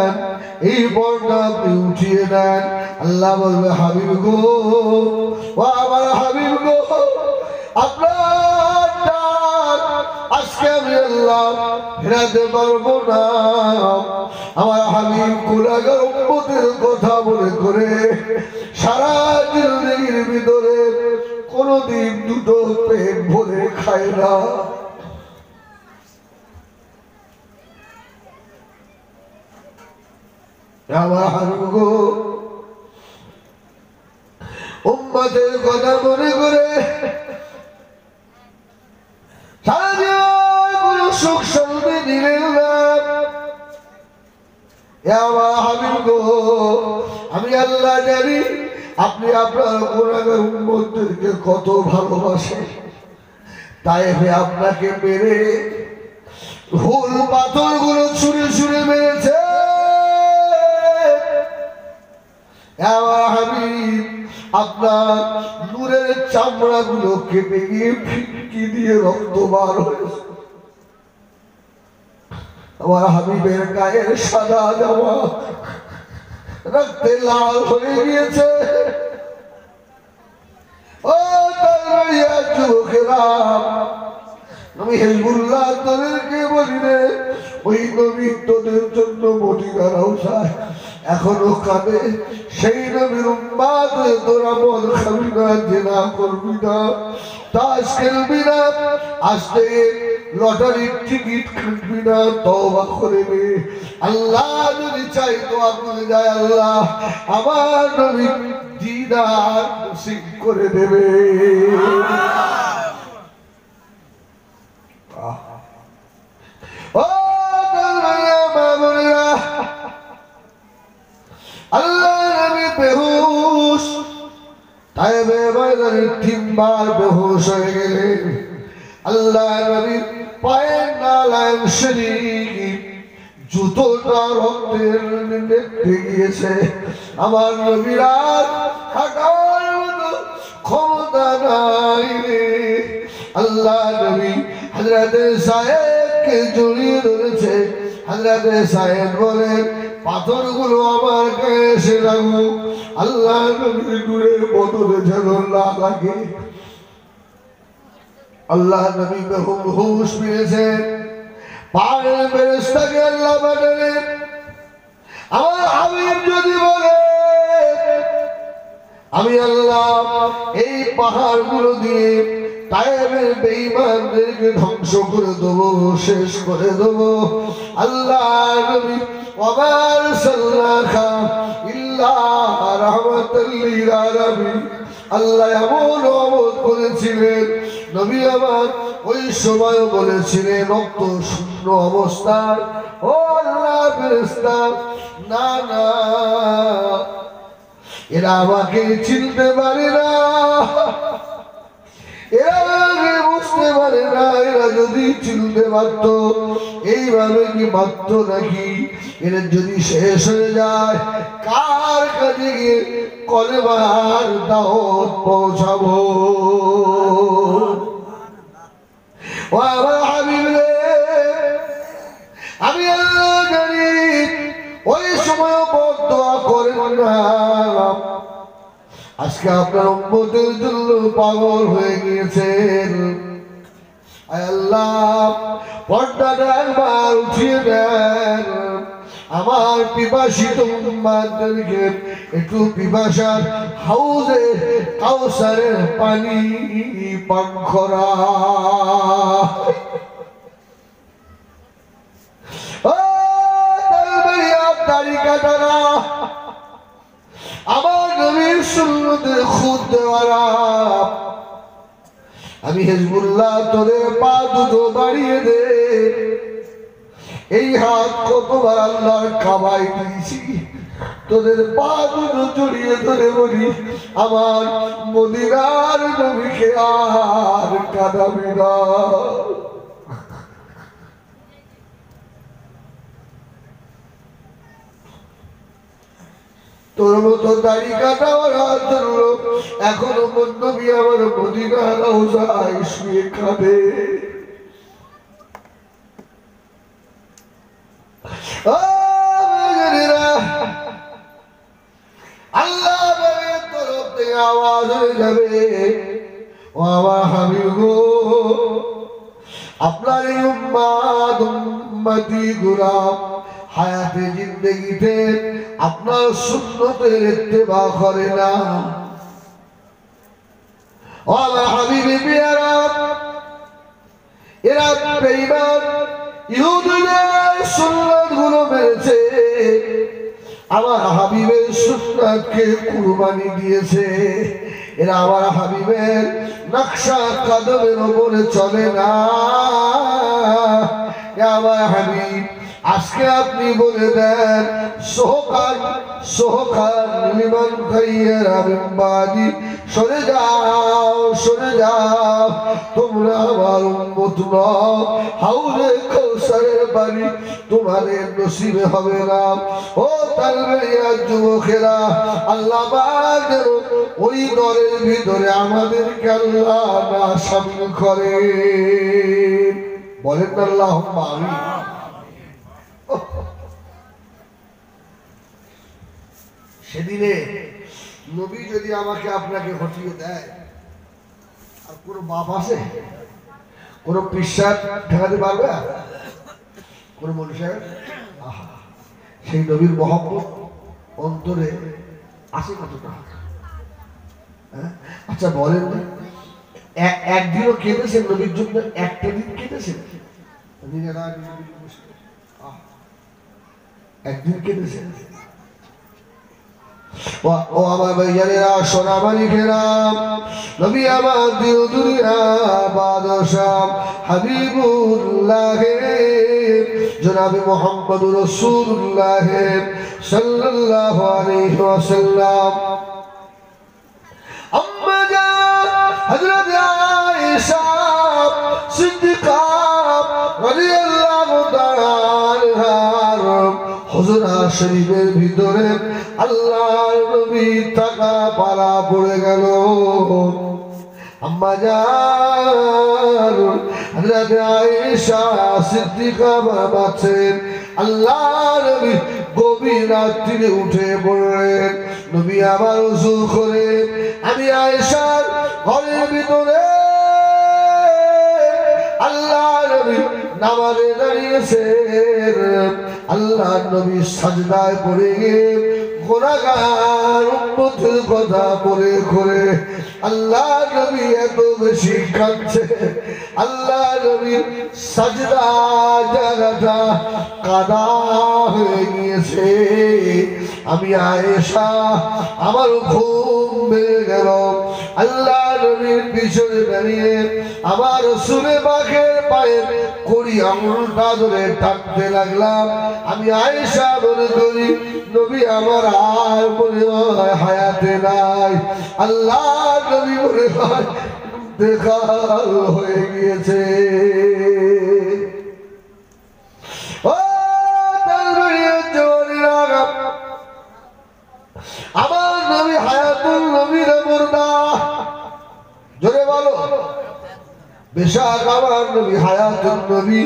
এই পর্দা আপনি উঠিয়ে নেন। আল্লাহ বলবে, হাবিব গো, ও আমার হাবিব গো, আপনার ডাক আজকে আমি আল্লাহ ফেরাতে পারবো না। আমার হাবিব গুনাহগার উম্মতের কথা মনে করে সারা জিন্দেগির ভিতরে কোনদিন দুটো পেট ভরে খায় না। আমার হাবিব গো, উম্মতের কথা মনে করে সারা জীবন কোনো সুখ শান্তি দিলেন না। আমার হাবিব গো, আমি আল্লাহ জানি আপনি আপনার গুনাহগার উম্মতদেরকে কত ভালোবাসেন। তাই আপনাকে মেরে হুল পাথরগুলো ছুঁড়ে ছুঁড়ে মেরেছে। আমার হাবিব আপনার নূরের চামড়া গুলো কেটে গিয়ে ফিটকি দিয়ে রক্ত বার হয়েছে। আমার হাবিবের গায়ের সাদা জামা রক্তে লাল হয়ে গিয়েছে। ও তারবাড়িয়া যুবকেরা, আমি হিজবুল্লাহ তোদেরকে বলি রে, ওই নবী তোদের জন্য বডিগার্ডও চায়, এখনো কাঁদে। সেই নবীর উম্মত তোরা মদ খাবি না, জেনা করবি না, তাস খেলবি না, আজকে লটারির টিকিট কাটবি না, তওবা করে নে। আল্লাহ যদি চাই দোয়া করে যায়, আল্লাহ আমার নবী দিদার নসিব করে দেবে। ও বাবুরা, আল্লাহ নবী বেহুশ, তাইবে ময়দানে 3 বার বেহুশ হয়ে গেলেন। আল্লাহ নবীর পায়ের নালায় শরীর জুতোটা রক্তের দেখতে গিয়েছে। আমার নবীর আর হাঁটার মতো ক্ষমতা নাই রে। আল্লাহ নবী হযরতে সায়েদকে জড়িয়ে ধরেছে। হযরতে সায়েদ বলেন, পাথরগুলো আমার গায়ে এসে লাগুক, আল্লাহ নবীর নূরের বদলে যেন না লাগে। আল্লাহ নবী হুশ ফিরেছেন, পাহাড়ের ফেরেশতাকে আল্লাহ পাঠালেন। আমার হাবিব যদি বলে আমি আল্লাহ এই পাহাড়গুলো দিয়ে তায়েবের বেঈমানদেরকে ধ্বংস করে দেবো, শেষ করে দেবো, আল্লাহ নবী ওয়া আরসালনাকা ইল্লা রাহমাতাল লিল আলামিন, আল্লাহ এমন আমল করেছিলেন। নবী আমার ওই সময় বলেছিলেন রক্ত শূন্য অবস্থায়, ও আল্লাহ ফেরেশতা, না না, এরা আমাকে চিনতে পারে না, এরা আমাকে বুঝতে পারে না। এরা যদি চিনতে পারত এইভাবে কি পারত নাকি? এরা যদি শেষ হয়ে যায় কার কাছে গিয়ে কলেমার দাওয়াত পৌঁছাবো? ও আমার হাবিব রে, আমি আল্লাহ জানি ওই সময় বদদোয়া করেন না। আজকে আপনার উম্মতের জন্য পাগল হয়ে গিয়েছেন। আয় আল্লাহ, পর্দাটা একবার উঠিয়ে দেন, আমার পিপাসিত উম্মতদেরকে একটু পিপাসার হাউজে কাউসারের পানি পান করা। দাড়ি কাটারা, আমার নবীর সুন্নতের খুদ দেওয়ারা, আমি হিজবুল্লাহ তোদের পা দুটো বাড়িয়ে দে। এই হাত কতবার আল্লাহর কাবাই দিয়েছি, তোদের পা দুটো জড়িয়ে ধরে বলি, আমার মদিনার নবীকে আর কাঁদাবি না। তোর মতো দাড়ি কাটাওয়ার জন্য এখনো নবী আমার মদিনার রওজায় শুয়ে কাঁদে। আল্লাহ তরফ থেকে আওয়াজ হয়ে যাবে, ও আমার হাবিব গো, আপনার এই উম্মত উম্মতি গোলাম হায়াতে জিন্দেগিতে আপনার সুন্নতের ইত্তেবা করে না। ও আমার হাবিব পেয়ারা, এরা বেঈমান, ইহুদিদের সুন্নাতগুলো মেরেছে, আমার হাবিবের সুন্নাতকে কুরবানি দিয়েছে। এরা আমার হাবিবের নকশা কদমের উপরে চলে না। আমার হাবিব, আজকে আপনি বলে দেন, সোহকান সোহকান লিমান খাইয়ারা মিন বাদি, সরে যাও সরে যাও, তোমরা আমার উম্মত নও, হাউজে কাউসারের পানি তোমাদের নসিবে হবে না। ও তালবেরিয়া যুবকেরা, আল্লাহ পাক যেন ওই দলের ভিতরে আমাদেরকে আল্লাহ না শামিল করে। বলেন আল্লাহুম্মা আমিন। সেদিনে নবী যদি আমাকে আপনাকে হটিয়ে দেয়, আর কোনো বাপ আছে, কোনো পিসাব ঠেকাতে পারবে? কোনো মানুষের সেই নবীর মহব্বত অন্তরে আছে কতটা? আচ্ছা বলেন, একদিনও কেঁদেছেন নবীর জন্য? একটা দিন কেঁদেছেন? একদিন কেঁদেছেন? ও আমার ভাইয়ারা, সোনা মালিকেরা, নবী আমার দিল দুনিয়া বাদশাহ হাবিবুল্লাহ জনাবে মুহাম্মদুর রাসূলুল্লাহ সাল্লাল্লাহু আলাইহি ওয়াসাল্লাম, আম্মা জান হযরত আয়েশা সিদ্দিকা রাদিয়াল্লাহু তাআলা আনহা হুজরা শরীফের ভিতরে আল্লাহর নবী টাকা পালা পড়ে গেল। আম্মা জান হযরত আয়েশা সিদ্দিকা বাঁচেন, আল্লাহর নবী গভীর রাত্রিরে উঠে পড়লেন। নবী আবার ওযু করে আমি আয়েশার ঘরের ভিতরে আল্লাহর নবী নামাজে দাঁড়িয়েছেন। আল্লাহর নবী সাজদায় পড়ে গিয়ে গুনাহগার উম্মতের কথা বলে করে আল্লাহর নবী এত বেশি কাঁদছে, আল্লাহর নবী সাজদা জায়গাটা কাদা হয়ে গিয়েছে। আমি আয়েশা আমার ঘুম ভেঙে গেল আল্লাহ নবীর পিছনে দাঁড়িয়ে আমার রাসূলে পাকের পায়ের কড়ি আঙুলটা ধরে টানতে লাগলাম আমি আয়েশা মনে করি নবী আমার আর মনে হয় হায়াতে নাই আল্লাহ নবী মনে হয় দেখা হয়ে গিয়েছে আমার নবী হায়াতুল নবীর মুর্দা জোরে বলো বেশাক আমার নবী হায়াতুল নবী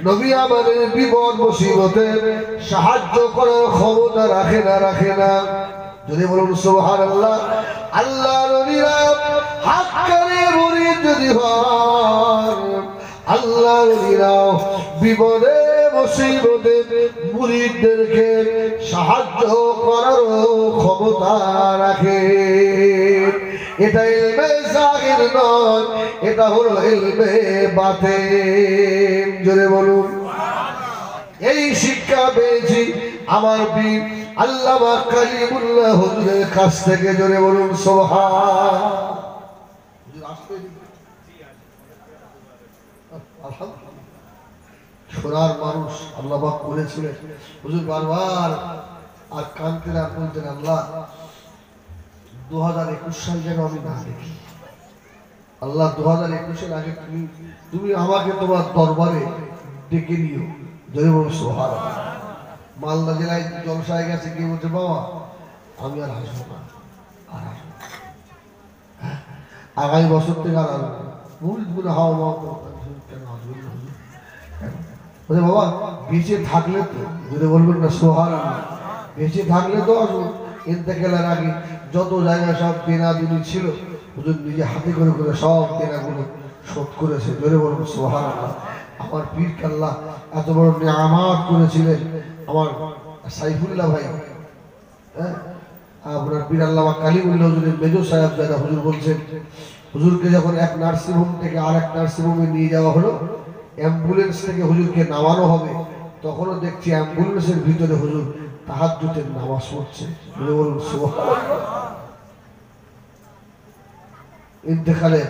নবী আমাদের বিপদ মুসিবতে সাহায্য করার ক্ষমতা রাখে না যদি বলুন সুবহানাল্লাহ আল্লাহ নবীরা হাক্কানি মুরিদ যদি হয় আল্লাহ নবীরা বিপদে মুসিবতে মুরিদদেরকে সাহায্য করার ক্ষমতা রাখে এটা ইলমে জাহির নয় এটা হলো ইলমে বাতিন জোরে বলুন এই শিক্ষা পেয়েছি আমার বীর আল্লামা কালিমুল্লাহ হুজুরের কাছ থেকে জোরে বলুন সুবহান সোনার মানুষ আল্লাহ পাক করেছিলেন হুজুর বারবার আর কানতেন আর বলতেন আল্লাহ 2021 সাল যেন আমি না দেখি আল্লাহ 2021-এর আগে তুমি আমাকে তোমার দরবারে ডেকে নিও জয় বলুন সুবহানাল্লাহ মালদা জেলায় জলসায় গেছে কি বলছে বাবা আমি আর আসবো না আর আসবো আগামী বছর থেকে আর আসবো মুরিদগুলো হাওয়া কেন আসবেন না বলে বাবা বেঁচে থাকলে তো যদি বলবেন না সুবহানাল্লাহ বেঁচে থাকলে তো আসবো ইন্তেকালের আগে যত জায়গায় সব দেনা দুনি ছিল হুজুর নিজে হাতে করে করে সব দেনাগুলো শোধ করেছে জোরে বলুন সুবহানাল্লাহ আমার পীর আল্লাহ এত বড় নিয়ামত করেছিলেন আমার সাইফুল্লাহ ভাই হ্যাঁ আপনার পীর আল্লামা কালিমুল্লাহ হুজুরের মেজর সাহেব দাদা হুজুর বলছেন হুজুরকে যখন এক নার্সিংহোম থেকে আরেক নার্সিংহোমে নিয়ে যাওয়া হলো অ্যাম্বুলেন্স থেকে হুজুরকে নামানো হবে তখনও দেখছি অ্যাম্বুলেন্সের ভিতরে হুজুর তাহাজ্জুদের নামাজ পড়ছে বলুন সুবহানাল্লাহ ইন্তেকালে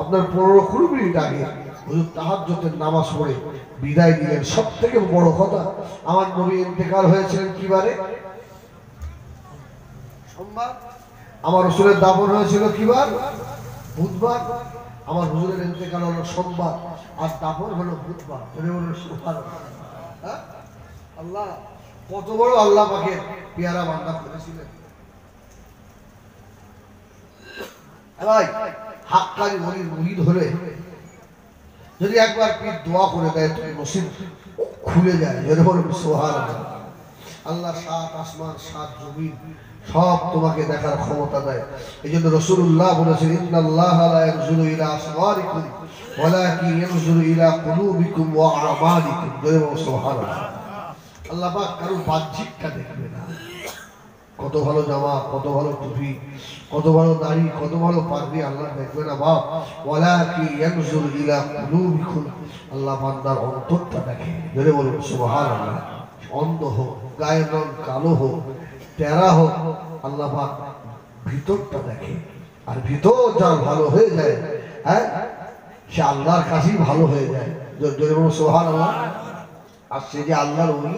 আপনার 15-20 মিনিট আগে হুজুর তাহাজ্জুদের নামাজ পড়ে বিদায় দিলেন সবথেকে বড় কথা আমার নবী ইন্তেকাল হয়েছিলেন কি বারে সোমবার আমার রাসূলের দাফন হয়েছিল কি বার বুধবার আমার হুজুরের ইন্তেকাল হলো সোমবার আর দাফন হলো বুধবার বলুন সুবহানাল্লাহ হ্যাঁ আল্লাহ কত বড় আল্লাহ পাকের পেয়ারা বান্দা করেছিলেন ভাই হাক্কানি মুরিদ হলে যদি একবার পীর দোয়া করে দেয় তো নসিব খুলে যায় যদি বলুন সুবহানাল্লাহ আল্লাহ 7 আসমান 7 জমিন সব তোমাকে দেখার ক্ষমতা দেয় এইজন্য রাসূলুল্লাহ বলেছেন ইন্নাল্লাহা লা ইয়ানজুরু ইলা আসওয়ারিকুম ওয়ালাকিন ইয়ানজুরু ইলা কুলুবিকুম ওয়া আমালিকুম যদি বলুন সুবহানাল্লাহ আল্লাহ পাক কারো বাহ্যিকটা দেখবে না কত ভালো জামা কত ভালো টুপি কত ভালো দাড়ি কত ভালো পাগড়ি আল্লাহ দেখবে না বাপ ওয়ালাকি ইয়ানজুরু ইলা কুলুবিকুম আল্লাহ বান্দার অন্তরটা দেখে জোরে বলুন সুবহানাল্লাহ অন্ধ হোক গায়ের রং কালো হোক টেরা হোক আল্লাহ পাক ভিতরটা দেখে আর ভিতর যার ভালো হয়ে যায় হ্যাঁ সে আল্লাহর কাছেই ভালো হয়ে যায় জোরে বলুন সুবহানাল্লাহ আর সে যে আল্লাহর ওলি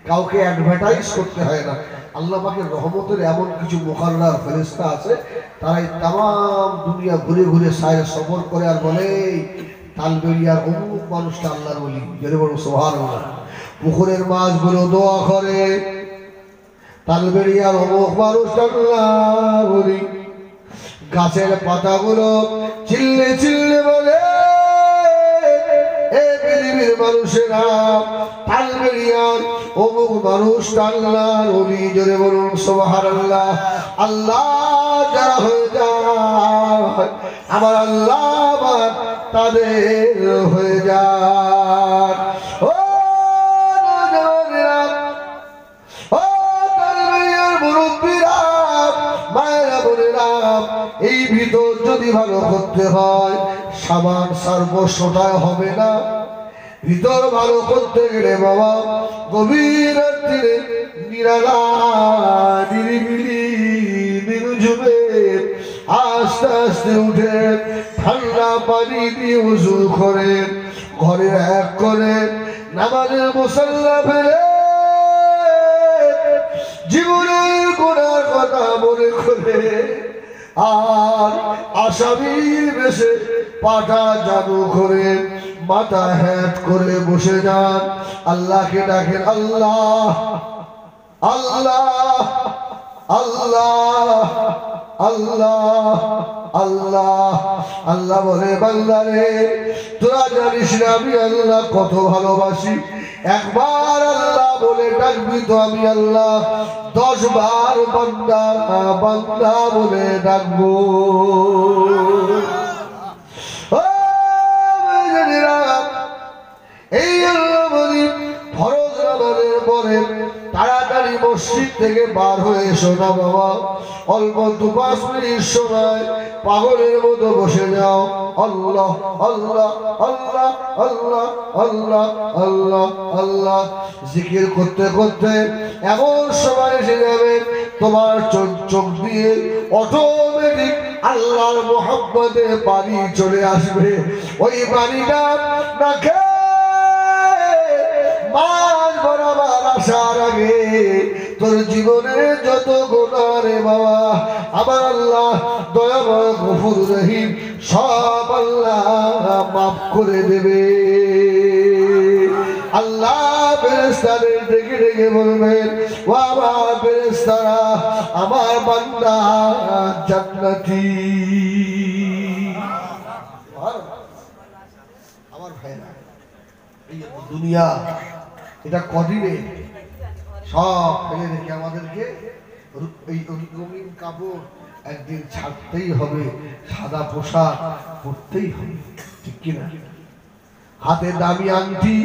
কাউকে অ্যাডভার্টাইজ করতে হয় না আল্লাহ পাকের রহমতের এমন কিছু মুকাররার ফেরেশতা আছে তারা এই তাম দুনিয়া ঘুরে ঘুরে সায় সফর করে আর বলে তালবেরিয়ার অমুক মানুষটা আল্লাহর ওলি জোরে বলুন সুবহানাল্লাহ পুকুরের মাছগুলো দোয়া করে তালবেরিয়ার অমুক মানুষটা আল্লাহর ওলি গাছের পাতাগুলো চিল্লে চিল্লে বলে পৃথিবীর মানুষেরা তালবেরিয়ার অমুক মানুষ আল্লাহর ওলি জোরে বলুন সুবহানাল্লাহ আল্লাহ যারা হয়ে যায় আমার আল্লাহ তাদের হয়ে যায় ও তালবেরিয়ার মুরব্বীরা মায়েরা বোনেরা এই ভিতর যদি ভালো করতে হয় সাবান সার্বস্বটায় হবে না ভিতর ভালো করতে গেলে বাবা গভীর রাত্রিরে নিরালায় আসতে উঠে ঠান্ডা পানি দিয়ে উজু করে ঘরে এক করে নামাজের মুসাল্লা ফেলে জীবনের গুনার কথা মনে করে আর আসামির বেশে পাটা জাদু করে মাথা হ্যাট করে বসে যান আল্লাহকে ডাকেন আল্লাহ আল্লাহ আল্লাহ আল্লাহ আল্লাহ আল্লাহ বলে বান্দারে তোরা জানিস না আমি আল্লাহ কত ভালোবাসি একবার আল্লাহ বলে ডাকবি তো আমি আল্লাহ 10 বার বান্দা বান্দা বলে ডাকবো এই আল্লাহ বলি ফরজ নামাজের পরে তাড়াতাড়ি মসজিদ থেকে বার হয়ে এসো না বাবা অল্প 2-5 মিনিট সময় পাগলের মতো বসে যাও আল্লাহ আল্লাহ আল্লাহ আল্লাহ আল্লাহ আল্লাহ আল্লাহ জিকির করতে করতে এমন সময় এসে যাবে তোমার চোখ দিয়ে অটোমেটিক আল্লাহর মোহাম্মদে পানি চলে আসবে ওই পানিটা না খেয়ে মাঝ বরাবর আসার আগে তোর জীবনে যত গুনাহ রে বাবা আমার আল্লাহ দয়াময় গফুর রহিম সব আল্লাহ মাফ করে দেবে আল্লাহ ফেরেশতাদের ডেকে ডেকে বলবেন ও আমার ফেরেশতারা আমার বান্দা জান্নাতি আমার ভাইরা এই দুনিয়া এটা কদিনে সব ফেলে রেখে আমাদেরকে এই রঙিন কাপড় একদিন ছাড়তেই হবে সাদা পোশাক পরতেই হবে ঠিক কিনা হাতে দামি আংটি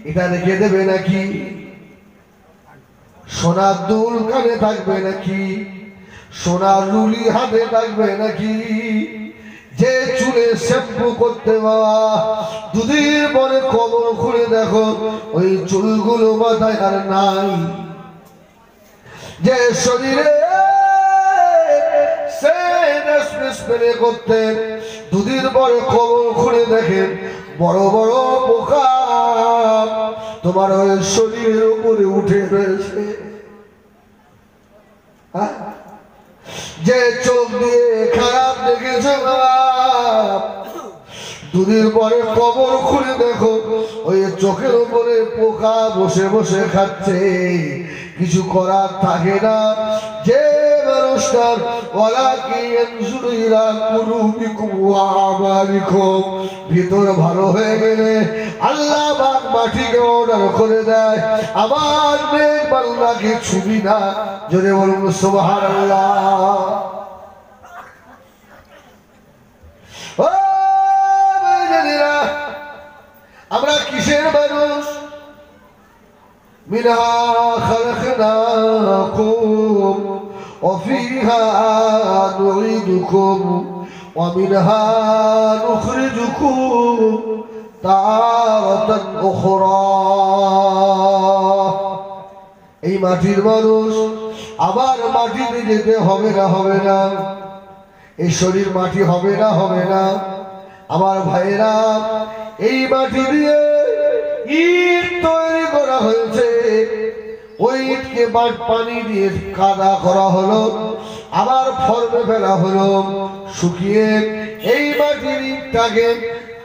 এটা রেখে দেবে নাকি সোনার দুল কানে থাকবে নাকি সোনার রুলি হাতে থাকবে নাকি যে চুলে শ্যাম্পু করতে বাবা দুদিন পরে কবর খুলে দেখো ওই চুলগুলো মাথায় আর নাই যে শরীরে স্প্রে করতেন দুদিন পরে কবর খুলে দেখেন বড় বড় পোকা তোমার ওই শরীরের উপরে উঠে রয়েছে যে চোখ দিয়ে খারাপ দেখেছ দুদিন পরে কবর খুলে দেখো ওই চোখের উপরে পোকা বসে বসে খাচ্ছে কিছু করার থাকে না যে মানুষটার ভিতর ভালো হয়ে গেলে আল্লাহ মাটিকে অর্ডার করে দেয় আমার মেয়ে বান্দাকে ছুবি না যদি বলুন সুবহানাল্লাহ আমরা কিসের মানুষ মিনহা খালাকনাকুম ওয়া ফিহা নুঈদুকুম ওয়া মিনহা নুখরিজুকুম তারাতান উখরা এই মাটির মানুষ আবার মাটিতে যেতে হবে না এই শরীর মাটি হবে না আমার ভাইরা এই মাটি দিয়ে ইট তৈরি করা হয়েছে ওই ইটকে পানি দিয়ে কাদা করা হলো আবার ফর্মে ফেলা হলো শুকিয়ে এই মাটির ইটটাকে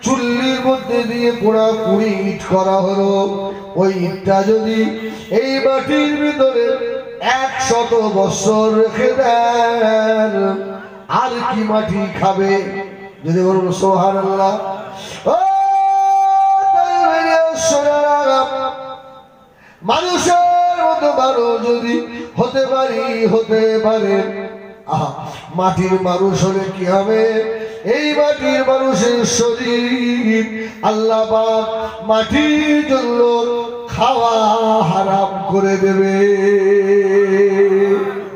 চুল্লির মধ্যে দিয়ে পোড়াপুড়ি ইট করা হলো ওই ইটটা যদি এই মাটির ভিতরে 100 বছর রেখে দেন আর কি মাটি খাবে যদি বলুন সুবহানাল্লাহ মানুষের মতো মানুষ যদি হতে পারে মাটির মানুষ হলে কি হবে এই মাটির মানুষের শরীর আল্লাহ পাক মাটির জন্য খাওয়া হারাম করে দেবে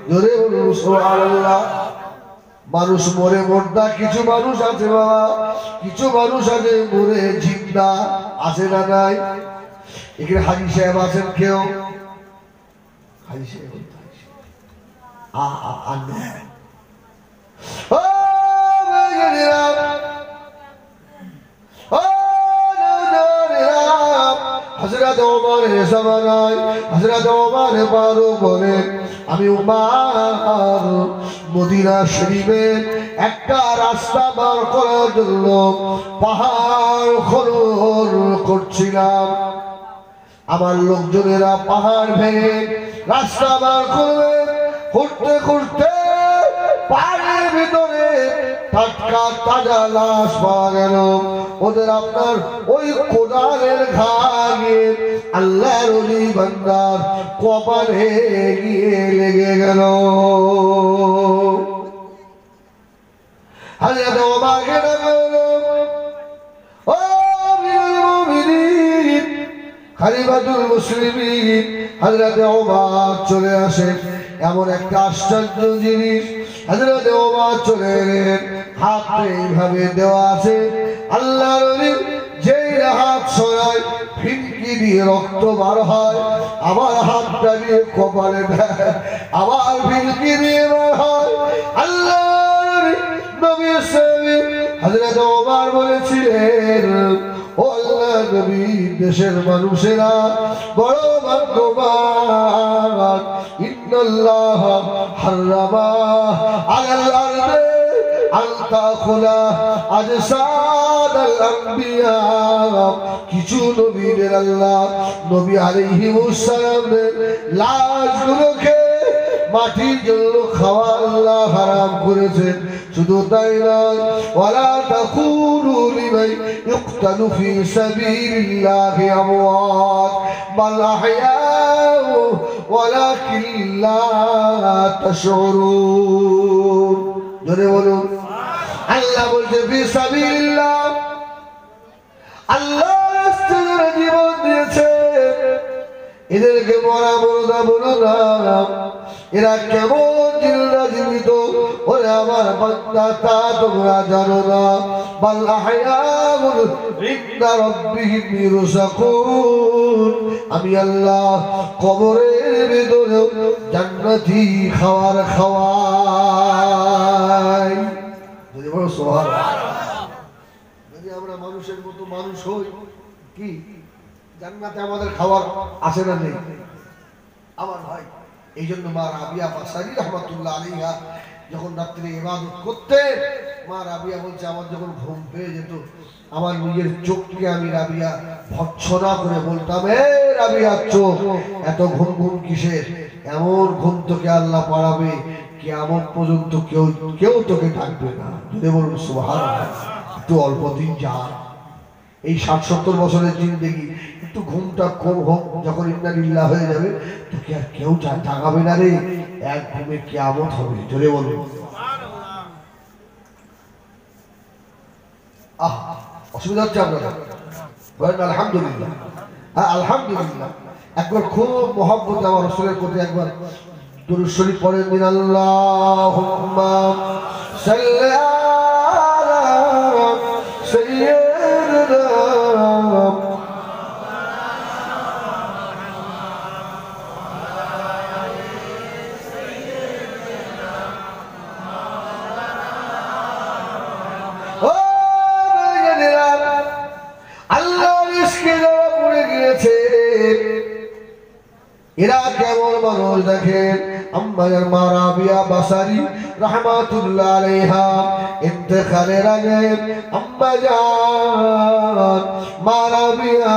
জোরে বলুন সুবহানাল্লাহ মানুষ মরে মোর্দা কিছু মানুষ আছে বাবা কিছু মানুষ আছে মরে জিন্দা আছে না নাই এখানে হাজী সাহেব আছেন কেউ হাজী সাহেব হযরত ওমরের জামানায় হযরত ওমর ফারুক বলেন আমি উমার মদিনা শরীফে একটা রাস্তা বার করার জন্য পাহাড় খনন করছিলাম। আমার লোকজনেরা পাহাড় ভেঙে রাস্তা বার করবে, করতে করতে পাহাড়ের ভিতরে টাটকা তাজা লাশ পাওয়া গেল। ওদের আপনার ওই কোদালের ঘায়ে আল্লাহর ওলি বান্দার কপালে গিয়ে লেগে গেল। হযরত ওমরকে ডাকল, ও আমিরুল মুমিনিন খলিফাতুল মুসলিমিন। হযরত ওমর চলে আসে। এমন একটা আশ্চর্য জিনিস, হযরত ওমর চলে এলেন, হাত এইভাবে দেওয়া আছে। আল্লাহর ওলি যেই হাত সরায় ফিনকি দিয়ে রক্ত বার হয়, আবার হাতটা দিয়ে কপালে দেয়, আবার ফিনকি দিয়ে বার হয়। আল্লাহর নবী হযরত ওমর বলেছিলেন, ও আল্লাহ নবী, দেশের মানুষেরা বড় ভাগ্যবান। ইন্নাল্লাহ হারামা আলাল আরদি আন তাখুলা আজসাদাল আম্বিয়া। কিছু নবীদের আল্লাহ নবী আলাইহিস সালামের লাশগুলোকে মাটির জন্য খাওয়া আল্লাহ হারাম করেছেন। শুধু তাই নয়, ওয়ালা তাকুলু লিমান ইউকতালু ফি সাবিলিল্লাহি আমওয়াত বাল আহইয়াউ ওয়ালাকিন লা তাশউরুন। জোরে বলুন। আল্লাহ বলতে ফি সাবিলিল্লাহ, আল্লাহ রাস্তায় জীবন দিয়েছে। এদেরকে মরা বলদা বলো না, এরা কেমন জিন্দা জীবিত ওরে আমার বান্দা তা তোমরা জানো না। বাল আহইয়াউন ইনদা রাব্বিহিম ইরযাকুন। আমি আল্লাহ কবরের ভিতরে জান্নাতি খাবার খাওয়াই। যদি বলো সুবহানাল্লাহ। যদি আমরা মানুষের মতো মানুষ হই, কি জান্নাতে আমাদের খাবার আছে না নেই? আমার ভাই, এই জন্য মা রাবিয়া বাসারি রহমাতুল্লাহ আলাইহা যখন রাত্রে ইবাদত করতেন, মা রাবিয়া বলছে আমার যখন ঘুম পেয়ে যেত, আমার নিজের চোখকে আমি রাবিয়া ভৎসনা করে বলতাম, এ রাবিয়া চোখ, এত ঘুম ঘুম কিসের? এমন ঘুম তোকে আল্লাহ পাড়াবে কিয়ামত পর্যন্ত কেউ তোকে ডাকবে না। যদি বলুন সুবহানাল্লাহ। একটু অল্প দিন যা, এই ৬০-৭০ বছরের জিন্দেগি, একটু ঘুমটা কম হোক, যখন ইন্না লিল্লাহ হয়ে যাবে তোকে আর কেউ জাগাবে না রে। এক ঘুমে কিয়ামত হবে। জোরে বলুন আহ। অসুবিধা হচ্ছে আপনাদের? বলেন আলহামদুলিল্লাহ। হ্যাঁ আলহামদুলিল্লাহ। একবার খুব মহব্বত আমার রাসূলের প্রতি একবার দুরূদ শরীফ পড়েন দিন। আল্লাহুম্মা সাল্লি আলা সাইয়্যিদিনা এরা কেমন মানুষ দেখেন। আম্মাজান মা রাবিয়া বাসারি রাহমাতুল্লাহ আলাইহা ইন্তেকালের আগে আম্মাজান মা রাবিয়া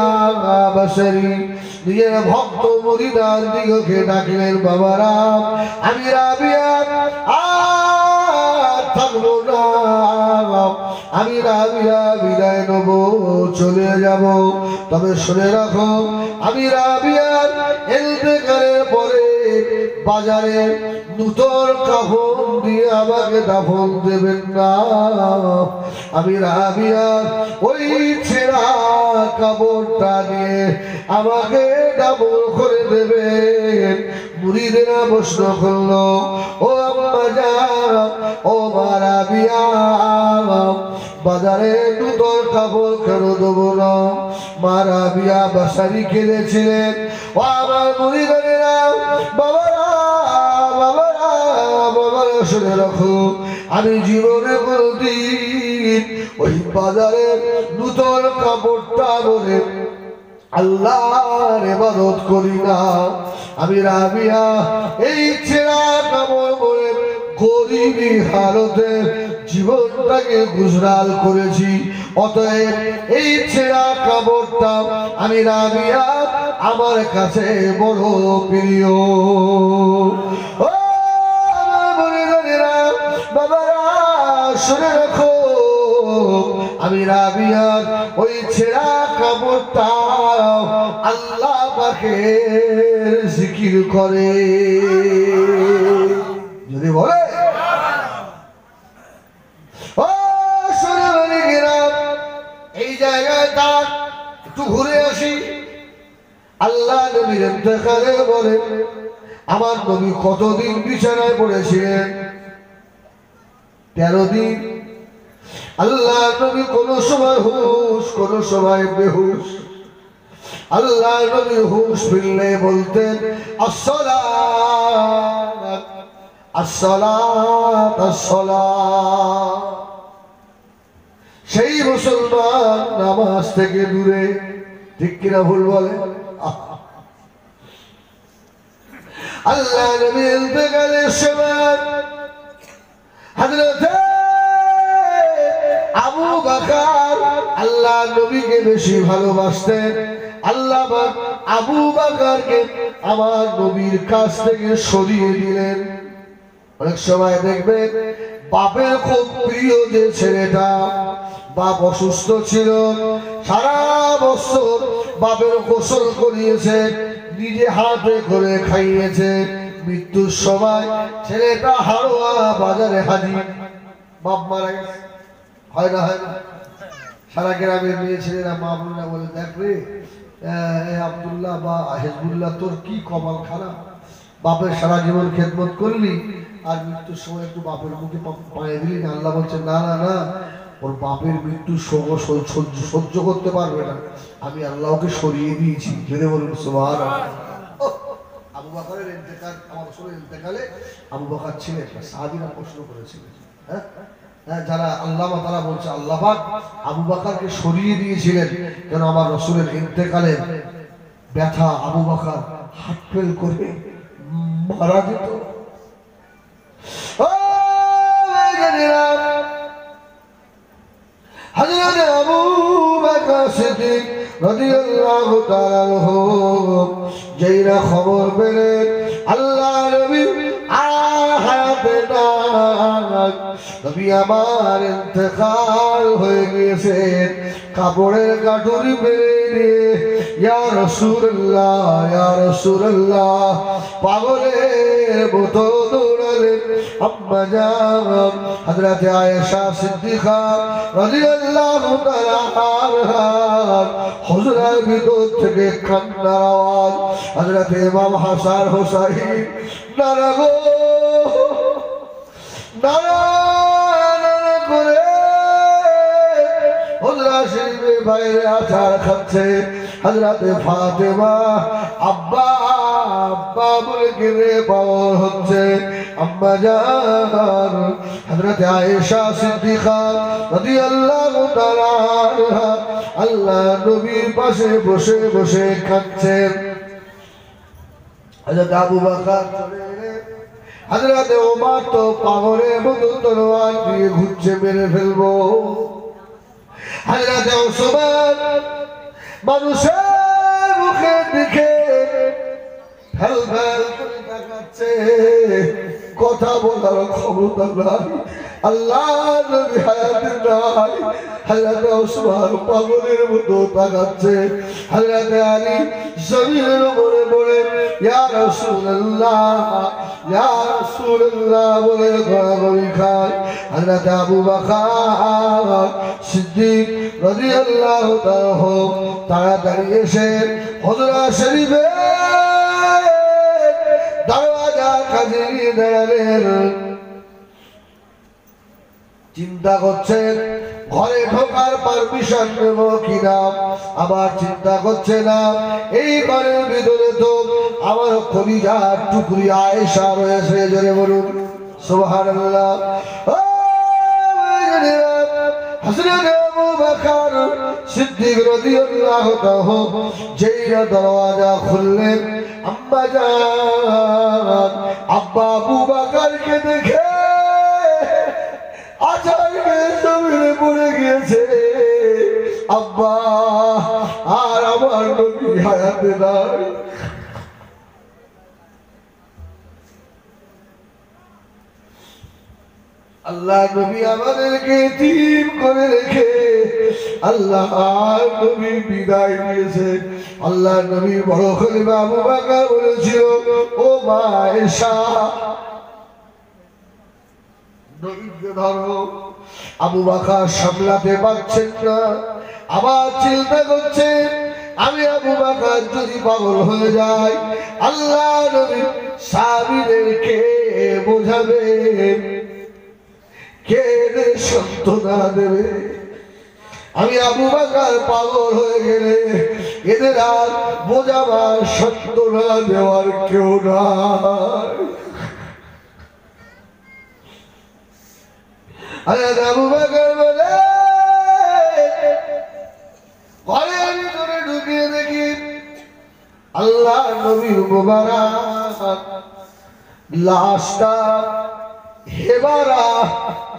বাসারি নিজের ভক্ত মুরিদান দিগকে ডাকলেন, বাবারা আমি রাবিয়া আর থাকবো না, আমি রাবিয়া বিদায় নেব, চলে যাব। তবে শুনে রাখো, আমি রাবিয়ার ইন্তেকালের পরে বাজারে নূতন কাফন দিয়ে আমাকে দাফন দেবেন না। আমি রাবিয়ার ওই ছেঁড়া কাপড়টা দিয়ে আমাকে দাফন করে দেবেন। মুরিদেরা প্রশ্ন করলো, ও আম্মা জান, ও মা রাবিয়া, বাজারে নূতন কাপড় কেন দেবো না? মা রাবিয়া বাসারি কেঁদেছিলেন। ও আমার মুরিদেরা, বাবারা বাবারা বাবারা শুনে রাখো, আমি জীবনে কোনদিন ওই বাজারের নূতন কাপড়টা পরে আল্লাহর ইবাদত করি না। আমি রাবিয়া এই ছেঁড়া কাপড় পরে গরিবী হালতে জীবনটাকে গুজরাল করেছি। অতএব এই ছেঁড়া কাপড়টা আমি রাবিয়া আমার কাছে বড় প্রিয়। ও আমার বোনেরা, বাবারা, শুনে রাখো, আমি রাবিয়ার ওই ছেঁড়া কাপড়টা আল্লাহ পাকের জিকির করে। যদি বলে ও শুনে এই জায়গায় তার একটু ঘুরে আসি। আল্লাহ নবীর ইন্তেকালে বলে আমার নবী কতদিন বিছানায় পড়েছিলেন? 13 দিন। আল্লাহ নবী কোন সময় হুশ, কোন সময় বেহুশ। আল্লাহ নবী হুশ ফিরলে বলতেন আসসালাত আসসালাত আসসালাত। সেই মুসলমান নামাজ থেকে দূরে, ঠিক কিনা ভুল বলে? আল্লাহ নবী ইন্তেকালের সময় হযরত আবু বকর আল্লাহ নবীকে বেশি ভালোবাসতেন। আল্লাহ পাক আবু বকরকে আমার নবীর কাছ থেকে সরিয়ে দিলেন। অনেক সময় দেখবেন বাপের খুব প্রিয় যে ছেলেটা, বাপ অসুস্থ ছিল, সারা বছর বাপের গোসল করিয়েছে, নিজে হাতে করে খাইয়েছে। মৃত্যুর সময় ছেলেটা হাড়োয়া বাজারে হাজির, বাপ মারা গেছে। হয় না, হয় না? সারা গ্রামের মেয়ে ছেলেরা মা বোনরা বলে, দেখ রে আব্দুল্লাহ বা হেজবুল্লাহ, তোর কি কপাল খারাপ, বাপের সারা জীবন খেদমত করলি আর মৃত্যুর সময় একটু বাপের মুখে পায়ে দিলি না। আল্লাহ বলছে না না না, ওর বাপের মৃত্যুর সহ্য করতে পারবে না, আমি আল্লাহকে সরিয়ে দিয়েছি। জেনে বলুন সুবহানাল্লাহ। আবু বকরের ইন্তেকাল, আমার রাসূলের ইন্তেকালে আবু বকর ছিলেন। সাহাবীরা প্রশ্ন করেছিলেন, যারা আল্লামা তারা বলছে আল্লাহ পাক আবু বকরকে সরিয়ে দিয়েছিলেন কেন? আমার রাসূলের ইন্তেকালের ব্যথা আবু বকর হাত ফেল করে মারা যেত। হযরত আবু বকর সিদ্দিক রাদিয়াল্লাহু তাআলা আনহু যেইরা খবর পেলেন আল্লাহ নবী হায়াতে নাই, নবী আমার ইন্তেকাল হয়ে গিয়েছে, কাপড়ের গাঁটুরি পেরে ইয়া রাসূলুল্লাহ, ইয়া রাসূলুল্লাহ পাগলের মতো দৌড়ালেন আম্মা জান হযরত আয়েশা সিদ্দিকা রাদিয়াল্লাহু তাআলা আনহা হুজরার ভিতর থেকে কান্নার আওয়াজ। হযরত ইমাম হাসান হুসাইন নারা গো নারা করে হুজরা শরীফে বাইরে আচার খাচ্ছে। হযরত ফাতেমা আব্বা আব্বা বলে কেঁদে পাগল হচ্ছে। আম্মা জান হযরত আয়েশা সিদ্দিকা রাদিয়াল্লাহু তাআলা আনহা আল্লাহ নবীর পাশে বসে বসে কাঁদছেন। হযরত আবু বকর চলে এলেন, হযরত ওমর তো পাগলের মতো তলোয়ার দিয়ে ঘুরছে, মেরে ফেলবো। হযরত ওসমান মানুষের মুখের দিকে ফেল ফেল করে তাকাচ্ছে, কথা বলার ক্ষমতা নাই। আল্লাহ নবী হায়াতে নাই। হযরত ওসমান পাগলের মতো তাকাচ্ছে। হযরত আলী জমিনের উপরে পড়ে ইয়া রাসূলুল্লাহ, ইয়া রাসূলুল্লাহ বলে গড়াগড়ি খায়। হযরত আবু বকর সিদ্দিক রাদিয়াল্লাহু তাআলা তাড়াতাড়ি এসে হুজরা শরীফে দরওয়াজার কাছে দাঁড়ালেন। চিন্তা করছেন ঘরে ঢোকার পারমিশন নেব কিনা, আবার চিন্তা করছে না এই ঘরের ভিতরে তো আমার কলিজার টুকরি আয়েশা রয়েছে। জোরে বলুন সুবহানাল্লাহ। হযরত আবু বকর সিদ্দিক রাদিয়াল্লাহু তাআলা যেই দরওয়াজা খুললেন আম্মা জান আব্বা আবু বকরকে দেখে আচারকে জমিনে পড়ে গিয়েছে। আব্বা আর আমার নবী হায়াতে নাই। আল্লাহ নবী আমাদেরকে এতিম করে রেখে আল্লাহ নবী বিদায় নিয়েছে। আল্লাহ নবী বড় খলিফা আবু বকর বলেছিল, ও মা আয়েশা নবীকে ধরো। আবু বকর সামলাতে পারছেন না, আবার চিন্তা করছে আমি আবু বকর যদি পাগল হয়ে যাই আল্লাহ নবী সাহাবীদেরকে বোঝাবে, কে এদের সান্ত্বনা দেবে? আমি আবু বকর পাগল হয়ে গেলে এদের আর বোঝাবার সান্ত্বনা দেওয়ার কেউ নাই। আবু বকর বলে ঘরের ভিতরে ঢুকিয়ে দেখি আল্লাহ নবীর মুবারক লাশটা হেবারা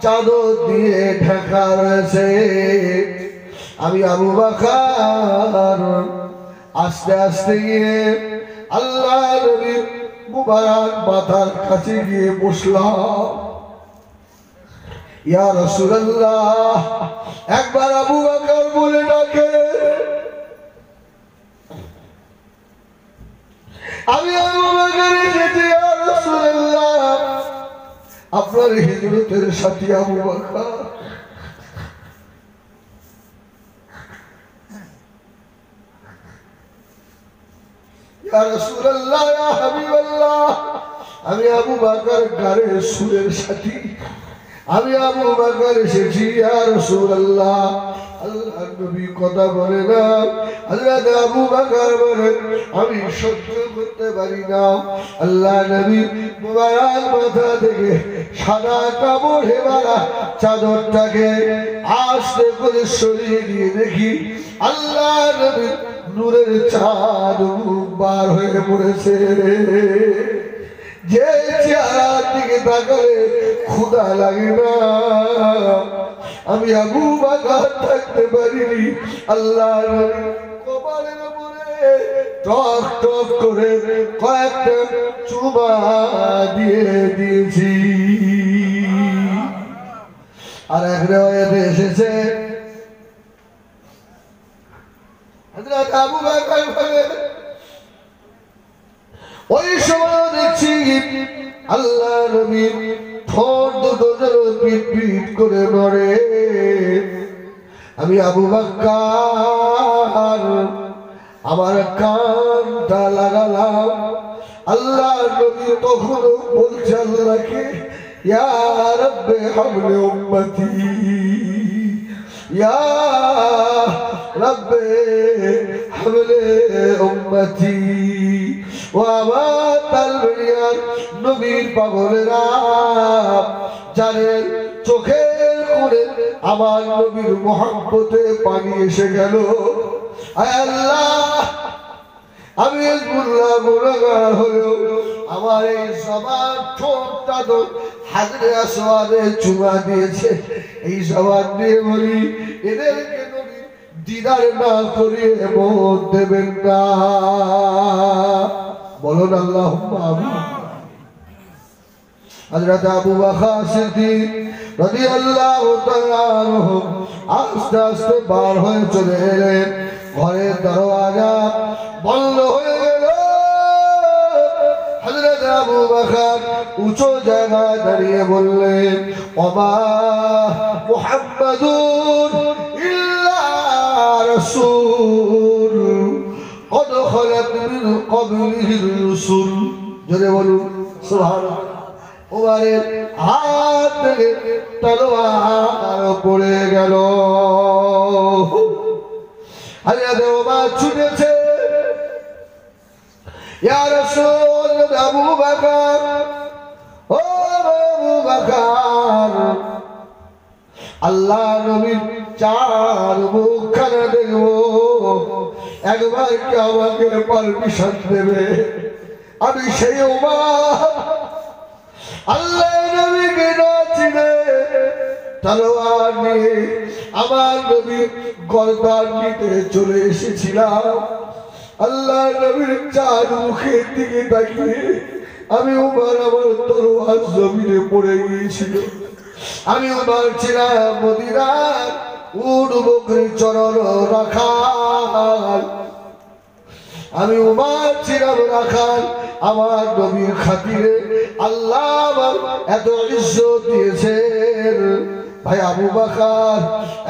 চাদর দিয়ে ঢাকা রয়েছে। আমি আবু বকর আস্তে আস্তে গিয়ে আল্লাহ নবীর মুবারক মাথার কাছে গিয়ে বসলাম। ইয়া রাসূলুল্লাহ একবার আবু বকর বলে ডাকে। আমি আবু বকর এসেছি ইয়া রাসূলুল্লাহ, আপনার হিজরতের সাথী আবু বকর। ইয়া রাসূলুল্লাহ ইয়া হাবিবাল্লাহ, আমি আবু বকর গারে সুরের সাথী, আমি আবু বকর এসেছি ইয়া রাসূলুল্লাহ। আল্লাহর নবী কথা বলে না। হযরত আবু বকর বলেন আমি সহ্য করতে পারি না। আল্লাহ নবী মুবারক মাথা থেকে সাদা কাপড় হেবারা চাদরটাকে আস্তে করে সরিয়ে দিয়ে দেখি আল্লাহ নবী নূরের চাঁদ বার হয়ে পড়েছে। যে চেহারার দিকে তাকালে ক্ষুধা লাগে না, আমি আবু বকর থাকতে পারিনি। আল্লাহ কপালের উপরে টক টক করে কয়েকটা চুমা দিয়ে দিয়েছি। আর এক রিওয়ায়াতে এসেছে হযরত আবু বকর বলে ওই সময় দেখছি আল্লাহ নবী ঠোঁট দুটো যেন পিট পিট করে নড়ে। আমি আবু বকর আমার কানটা লাগালাম। আল্লাহ নবী তখন বলছে আল্লাহকে, ইয়া রাব্বে হাবলি উম্মতি, ইয়া রাব্বে হাবলি উম্মতি। ও আমার তালবেরিয়ার নবীর পাগলেরা জানেন চোখের কোণে আমার নবীর মহব্বতে পানি এসে গেল। আয় আল্লাহ, আমি গুনাহগার হলেও আমার এই সবার ঠোঁটটা তো হাজরে আসওয়াদে চুমা দিয়েছে। এই সবার দিয়ে বলি এদেরকে নবী দিদার না করিয়ে মত দেবেন না। বলুন আল্লাহুম্মা আমিন। হযরত আবু বকর সিদ্দিক রাদিয়াল্লাহু তাআলা আনহু আস্তে আস্তে বার হয়ে চলে এলেন। ঘরের দরওয়াজা বন্ধ হয়ে গেল। হযরত আবু বকর উঁচু জায়গায় দাঁড়িয়ে বললেন, ওমা মুহাম্মাদুন ইল্লা রাসূল قد خلت من قبله الرسل। জোরে বলুন সুবহানাল্লাহ। ওমরের হাত থেকে তলোয়ার পড়ে গেল। হযরত ওমর ছুটেছে, ইয়া রাসূল আবু বকর, ও আবু বকর, আল্লাহ নবীর চার মুখখানা দেখবো, একবার কি আমাকে পারমিশন দেবে? আমি সেই উমর আল্লাহ নবীকে না চিনে তলোয়ার নিয়ে আমার নবীর গর্দান নিতে চলে এসেছিলাম। আল্লাহ নবীর চার মুখের দিকে তাকিয়ে আমি উমর আমার তলোয়ার জমিনে পড়ে গিয়েছিল। আমি উমর ছিলাম মদিনার উট বকরি চরণ রাখাল। আমি উমর ছিলাম রাখাল। আমার নবীর খাতিরে আল্লাহ আমার এত ইজ্জত দিয়েছেন। ভাই আবু বকর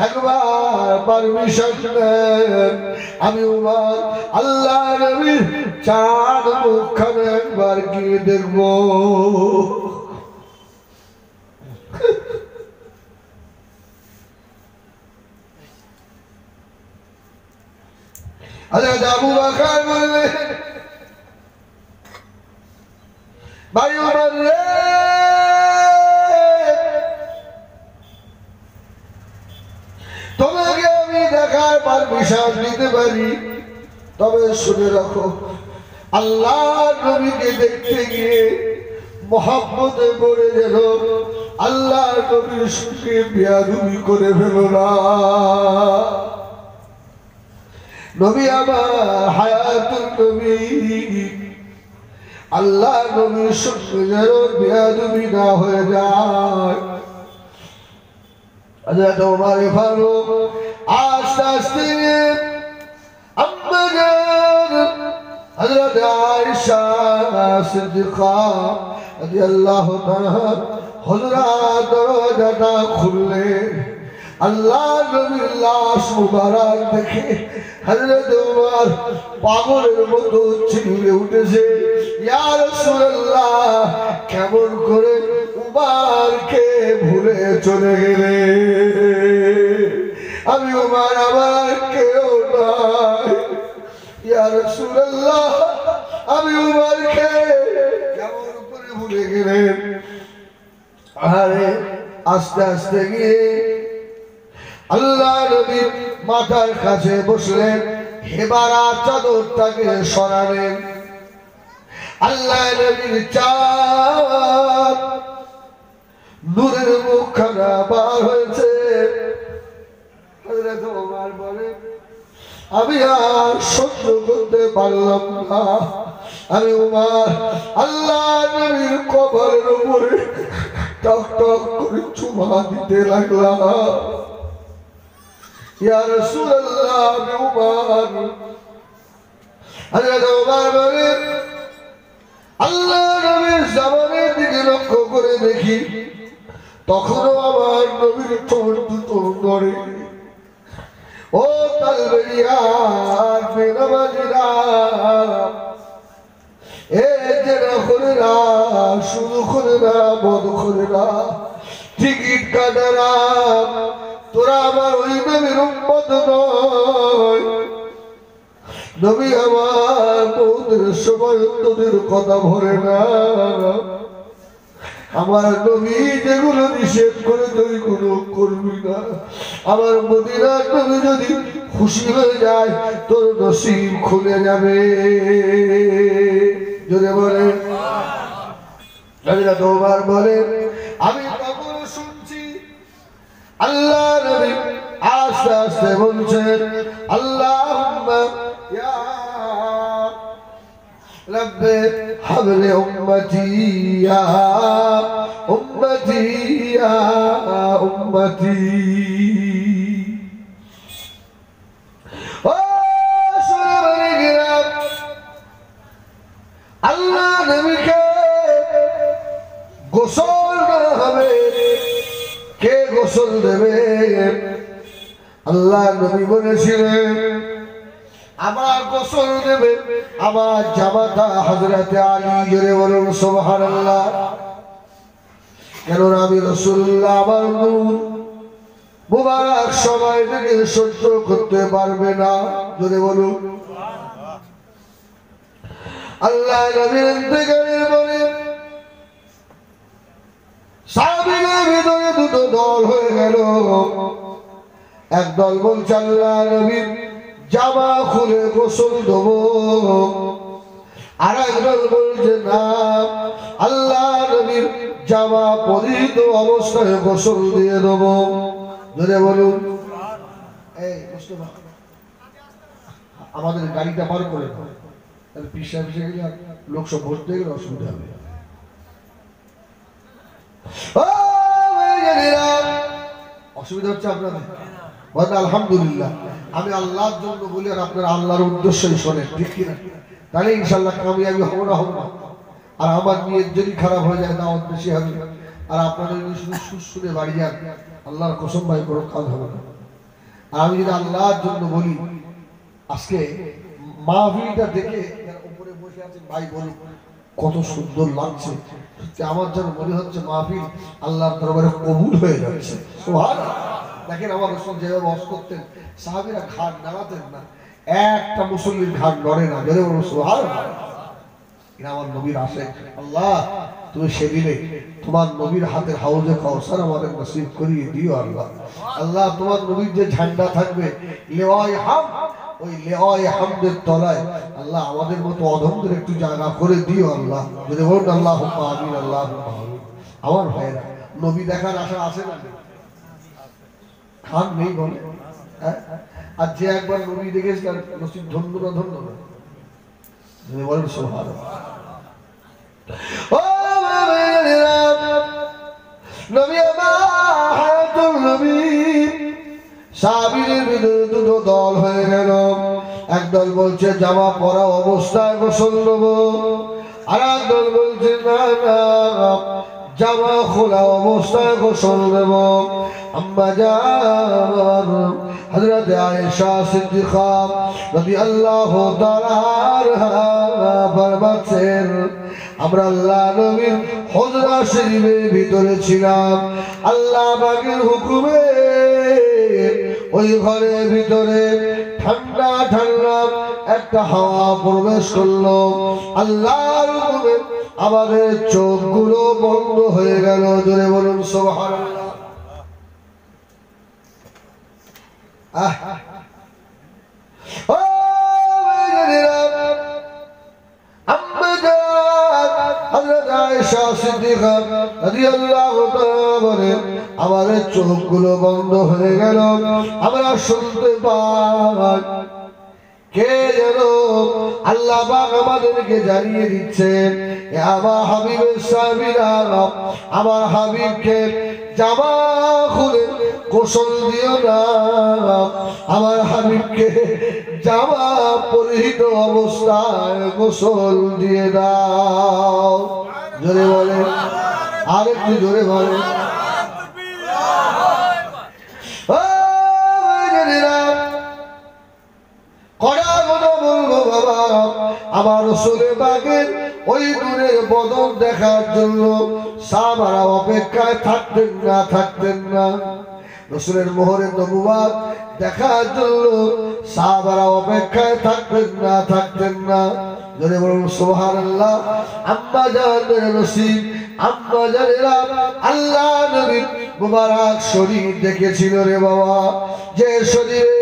একবার পারমিশন দেন, আমি উমর আল্লাহ নবীর চার মুখখানে একবার গিয়ে দেখবো। আবু বকর বললে, ভাই উমর রে, তোমাকে আমি দেখার পারমিশন দিতে পারি, তবে শুনে রাখো আল্লাহ নবীকে দেখতে গিয়ে মহব্বতে পড়ে গেল, আল্লাহ নবীর সঙ্গে বেয়াদবি করে ফেলো না। নবী আমার হায়াতুল নবী, আল্লাহ নবীর সঙ্গে যেন বেয়াদবি না হয়ে যায়। হযরত ওমর ফারুক আস্তে আস্তে আম্মা জান হযরত আয়েশা সিদ্দিকা রাদিয়াল্লাহু তাআলা হুজরাত দরজাটা খুললেন। আল্লাহ নবীর লাশ মুবারক দেখে হযরত ওমর পাগলের মতো চিল্লে উঠেছে, ইয়া রাসূলুল্লাহ, কেমন করে উমারকে ভুলে চলে গেলে? আমি উমার আমার কেউ নাই, ইয়া রাসূলুল্লাহ, আমি উমারকে কেমন করে ভুলে গেলেন? আরে আস্তে আস্তে গিয়ে আল্লাহ নবী মাথার কাছে বসলেন, হেবারা চাদরটাকে সরালেন। আল্লাহ নবীর চাঁদ নূরের মুখখানা বার হয়েছে। হযরত ওমর বলেন, আমি আর সহ্য করতে পারলাম না। আমি উমর আল্লাহ নবীর কবরের উপরে টক টক করে চুমা দিতে লাগলাম। ইয়া রাসূলুল্লাহ, আমি উমর। হযরত ওমর বলেন, আল্লাহ নবীর জবানের দিকে লক্ষ্য করে দেখি, তখনও আমার নবীর ঠোঁট দুটো নড়ে। ও তালবেরিয়া বেনামাজিরা, এ জেনা খোরেরা, শুধু খোরেরা, মদ খোরেরা, টিকিট কাটারা, তোরা আমার ওই নবীর উম্মত নয়। নবী আমার মৌতের সময় তোদের কথা ভরে না। আমার নবী যেগুলো নিষেধ করে ওইগুলো করবি না। আমার মদিনার নবী যদি খুশি হয়ে যায়, তোর নসিব খুলে যাবে। জোরে বলে হযরত ওমর বলে, আমি তখন শুনছি আল্লাহ নবী আস্তে আস্তে বলছেন, আল্লাহুম্মা ইয়া রাব্বি হাবলি উম্মতি ইয়া উম্মতি ইয়া উম্মতি। ও সুবহানাল্লাহ, আল্লাহ নবীকে গোসল দেওয়া হবে। কে গোসল দেবে? আল্লাহ নবী বলেছিলেন, আমার গোসল দেবে আমার জামাতা হযরত আলী। জোরে বলুন সুবহানাল্লাহ। কেননা আমি রাসূলুল্লাহ, আমার নূর মুবারক সবাই থেকে সহ্য করতে পারবে না। জোরে বলুন। আল্লাহ নবীর ইন্তেকালের পরে সাহাবীদের ভিতরে দুটো দল হয়ে গেল। একদল বলছে আল্লাহ নবীর জামা খুলে গোসল দেবো, আর একদল বলছে না আল্লাহ নবীর জামা পরিহিত অবস্থায় গোসল দিয়ে দেবো। ধরে বলুন, এই আমাদের গাড়িটা পার করে পিসা পিসে গেলে লোক সব ভরতে গেলে অসুবিধা হবে। অসুবিধা হচ্ছে আপনাদের? বলেন আলহামদুলিল্লাহ। আমি আল্লাহর জন্য বলি আর আপনারা আল্লাহর উদ্দেশ্যই শোনেন, ঠিক কিনা? তাহলে ইনশাল্লাহ কামিয়াবি হবো না হবো না। আর আমার নিয়ত যদি খারাপ হয়ে যায় দাওয়াত বেশি হবে, আর আপনাদের শুনে বাড়ি যান, আল্লাহর কসম ভাই কোনো কাজ হবে না। আর আমি যদি আল্লাহর জন্য বলি, আজকে মাহফিলটা দেখে উপরে বসে আছেন ভাই বলুন কত সুন্দর লাগছে, আমার যেন মনে হচ্ছে মাহফিল আল্লাহর দরবারে কবুল হয়ে যাচ্ছে। সুবহানাল্লাহ। দেখেন আমার রাসূল যেভাবে ওয়াজ করতেন, সাহাবীরা ঘাড় নাড়াতেন না, একটা মুসল্লির ঘাড় নড়ে না। জোরে বলুন সুবহানাল্লাহ। এরা আমার নবীর আশে। আল্লাহ তুমি সেদিনে তোমার নবীর হাতের হাউজে কাউসার আমাদের নসিব করিয়ে দিও আল্লাহ। আল্লাহ তোমার নবীর যে ঝান্ডা থাকবে লেওয়ায়ে হামদ, ওই লেওয়ায়ে হামদের তলায় আল্লাহ আমাদের মতো অধমদের একটু জায়গা করে দিও আল্লাহ। যদি বলুন আল্লাহুম্মা আমিন, আল্লাহুম্মা আমিন। আমার ভাইরা নবী দেখার আশা আছে না? খান নেই বলে, আর যে একবার নবী দেখেছে তার নসিব ধন্য না ধন্য না? যদি বলেন সুবহানাল্লাহ। ও নবী আমার হায়াতুল নবী সাহাবীদের ভিতরে দুটো দল হয়ে গেল। একদল বলছে জামা পরা অবস্থায় গোসল দেব, আর একদল বলছে না না জামা খোলা অবস্থায় গোসল দেব। আম্মা জান হযরত আয়েশা সিদ্দিকা রাদিয়াল্লাহু তাআলা আনহা ফরমাচ্ছেন, আমরা আল্লাহ নবীর হুজরা শরীফের ভিতরে ছিলাম, আল্লাহ পাকের হুকুমে ওই ঘরের ভিতরে ঠান্ডা ঠান্ডা একটা হাওয়া প্রবেশ করলো। আল্লাহর হুকুমে আমাদের চোখগুলো বন্ধ হয়ে গেল। জোরে বলুন সুবহানাল্লাহ। আমাদের চোখগুলো বন্ধ হয়ে গেল, আমরা শুনতে পাই কে যেন আল্লাহ পাক আমাদেরকে জানিয়ে দিচ্ছেন, আমার হাবিবের সাহাবীরা আমার হাবিবকে জামা খুলে গোসল দিও না, আমার হাবিবকে জামা পরিহিত অবস্থায় গোসল দিয়ে দাও। জোরে বলে, আর একটু জোরে বলে। কড়া কথা বলবো বাবা, আমার রাসূলের পাকের ওই নূরের বদন দেখার জন্য সাহাবারা অপেক্ষায় থাকতেন না। রাসূলের মোহরের নবুয়ত দেখার জন্য সাহাবারা অপেক্ষায় থাকতেন না। জোরে বলুন সুবহানাল্লাহ। আম্মা জানের নসিব, আম্মা জানেরা আল্লাহ নবীর মুবারক শরীর দেখেছিল রে বাবা, যে শরীরে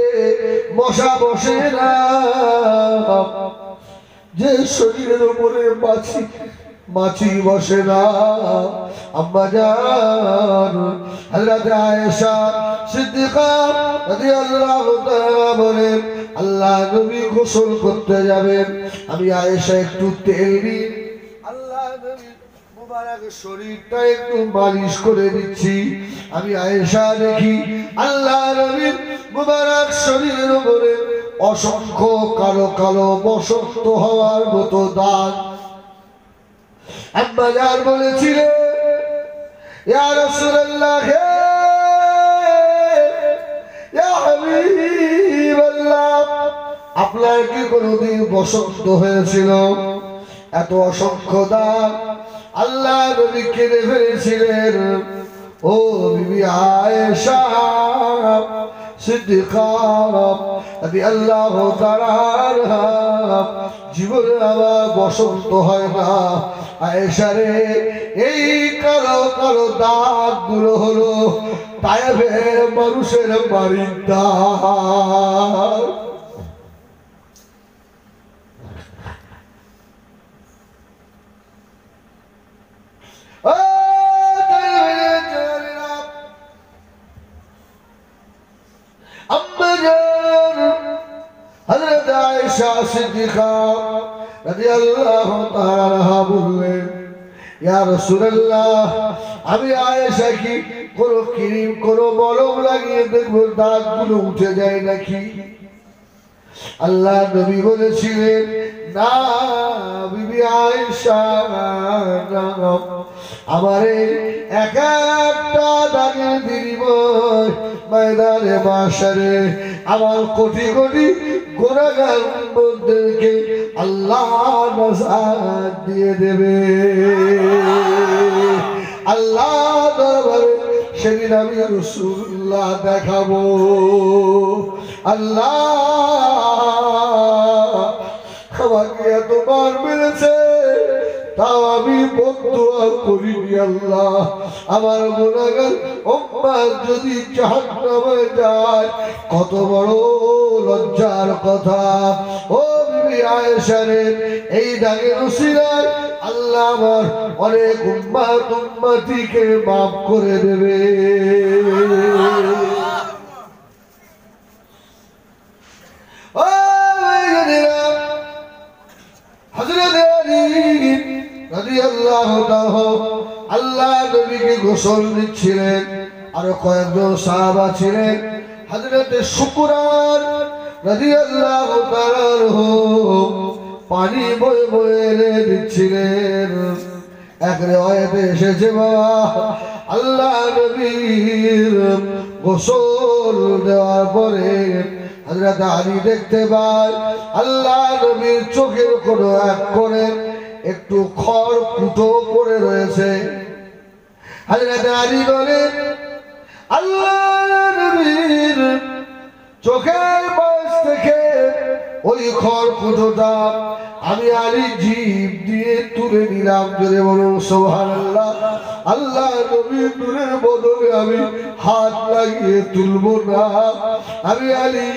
মশা বসে না, যে শরীরের উপরে মাছি বসে না। আম্মা জান হযরত আয়েশা সিদ্দিকা রাদিয়াল্লাহু তাআলা বলেন, আল্লাহ নবী গোসল করতে যাবেন, আমি আয়েশা একটু তেল নিয়ে আল্লাহ নবীর মুবারক শরীরটা একটু মালিশ করে দিচ্ছি। আমি আয়েশা দেখি আল্লাহ নবীর মুবারক শরীরের উপরে অসংখ্য কালো কালো বসন্ত হওয়ার মতো দাগ। আম্মা জান বলেছিলেন, ইয়া রাসূলুল্লাহ, ইয়া হাবিবাল্লাহ, আপনার কি কোনদিন বসন্ত হয়েছিল? এত অসংখ্য দাগ আল্লাহ নবী কেঁদে ফেলেছিলেন। ও বিবি আয়েশা সিদ্দিকা রাদিয়াল্লাহু তাআলা আনহা, জীবনে আমার বসন্ত হয় না। আয়েশা রে, এই কালো কালো দাগগুলো হলো তায়েফে মানুষের বাড়িদার হযরত আয়েশা সিদ্দিকা রাদিয়াল্লাহু তাআলা আনহা বললেন, ইয়া রাসূলুল্লাহ, আমি আয়েশা কি কোনো ক্রিম কোনো মলম লাগিয়ে দেখবো দাগগুলো উঠে যায় নাকি? আল্লাহ নবী বলেছিলেন, না বিবি আয়েশা, আমার একটা দাগের বিনিময় ময়দানে মাশারে আমার কোটি কোটি গুনাহগার উম্মতদেরকে আল্লাহ নাজাত দিয়ে দেবে। আল্লাহ দরবারে সেদিন আমি রাসূলুল্লাহ দেখাবো। আল্লাহ আমাকে এতবার মেরেছে, তাও আমি বদদুয়া করিনি। আল্লাহ আমার গুনাহগার উম্মত যদি জাহান্নামে যায়, কত বড় লজ্জার কথা। ও বিবি আয়েশা রে, এই দাগের উসিলায় আল্লাহ আমার অনেক উম্মতিকে মাফ করে দেবে। আল্লাহ নবীকে গোসল দিচ্ছিলেন, আরো কয়েকজন সাহাবা ছিলেন। হযরত শুকরান রাদিয়াল্লাহু তাআলা পানি বয়ে বয়ে এনে দিচ্ছিলেন। এক রিওয়ায়াতে এসেছে, বাবা আল্লাহ নবীর গোসল দেওয়ার পরে হযরত আলী দেখতে পায় আল্লাহ নবীর চোখের কোনো এক কোণে একটু খড় কুটো পড়ে রয়েছে। হযরত আলী বলেন, আল্লাহ নবীর চোখের পাশ থেকে ওই খড় কুটোটা আমি আলী জিভ দিয়ে তুলে নিলাম। জোরে বলুন সুবহানাল্লাহ। আল্লাহ নবীর নূরের বদলে আমি হাত লাগিয়ে তুলবো না, আমি আলী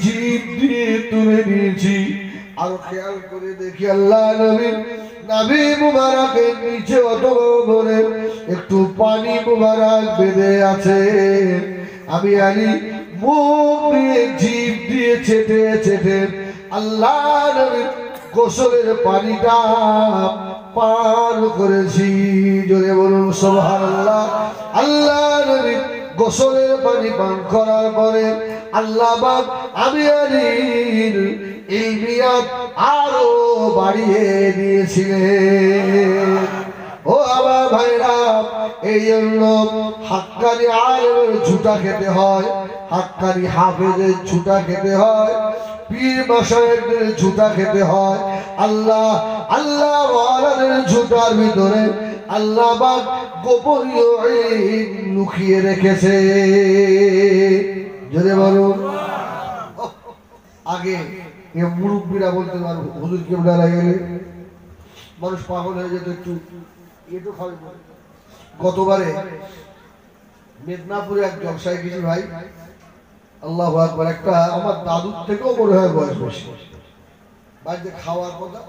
জিভ দিয়ে তুলে নিয়েছি। আর খেয়াল করে দেখি আল্লাহ নবীর নাভি মুবারকের নিচে অত বড় একটু পানি মুবারক বেঁধে আছে। আমি আলী মুখ দিয়ে জিভ দিয়ে চেটে চেটে আল্লাহ নবীর গোসলের পানিটা পান করেছি। জোরে বলুন সুবহানাল্লাহ। আল্লাহ নবীর গোসলের পানি পান করার পরে আল্লাহ পাক আমি আলীর ইলমিয়াত আরো বাড়িয়ে দিয়েছিলেন। ও আমার ভাইরা, এই জন্য হাক্কানি আলেমের ঝুটা খেতে হয়, হাক্কানি হাফেজের ঝুটা খেতে হয়, পীর মাশায়েখদের ঝুটা খেতে হয়। আল্লাহ আল্লাহ ওয়ালাদের ঝুটার ভিতরে আল্লাহ পাক গোপনীয় ইলম লুকিয়ে রেখেছে। যদি বলুন, আগে মুরব্বীরা বলতে পারবো হুজুর কেবলা গেলে মানুষ পাগল হয়ে যেত, একটু খাবে। গতবারে মেদিনীপুরে এক জলসায় গেছি ভাই, আল্লাহু আকবার, একটা আমার দাদুর থেকেও মনে হয় বয়স বেশি, বাড়িতে খাওয়ার কথা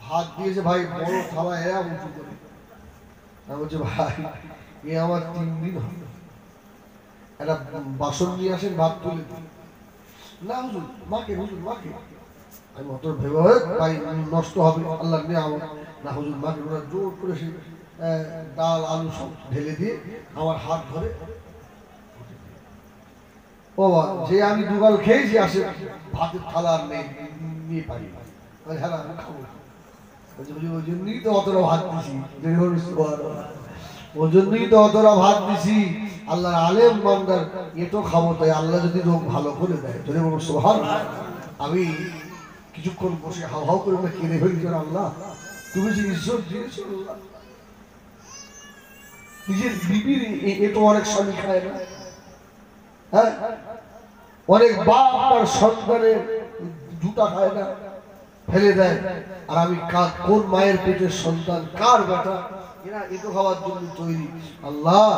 ভাত দিয়েছে ভাই, বড় থালা এরা উঁচু করে। আমি বলছি ভাই এ আমার 3 দিন হবে, একটা বাসন নিয়ে আসেন ভাত তুলে দিন। না হুজুর মাকে, হুজুর মাকে। আমি অত ভেবে ভাই নষ্ট হবে আল্লাহ নিয়ে আমার। না হুজুর মাকে, ওরা জোর করে সেই ডাল আলু সব ঢেলে দিয়ে আমার হাত ধরে, ও যে আমি দুগাল খেয়েছি আসে ভাতের থালা আর নেই, নিয়ে পারি। হ্যাঁ আমি খাবো, ওই জন্যই তো অতটা ভাত দিছি, ওই জন্যই তো অতটা ভাত দিছি। আল্লাহর আলেম বান্দার এটো খাবো, তাই আল্লাহ যদি রোগ ভালো করে দেয়। যদি বলবো সুবহানাল্লাহ। আমি কিছুক্ষণ বসে হাও হাও করে কেঁদে ফেলছি, আল্লাহ তুমি যে ইজ্জত দিয়েছো, নিজের বিবির এটো অনেক স্বামী খায় না। হ্যাঁ, অনেক বাপ আর সন্তানের জুতা খায় না, ফেলে দেয়। আর আমি কোন মায়ের পেটের সন্তান, কার বেটা, এরা এটো খাওয়ার জন্য তৈরি। আল্লাহ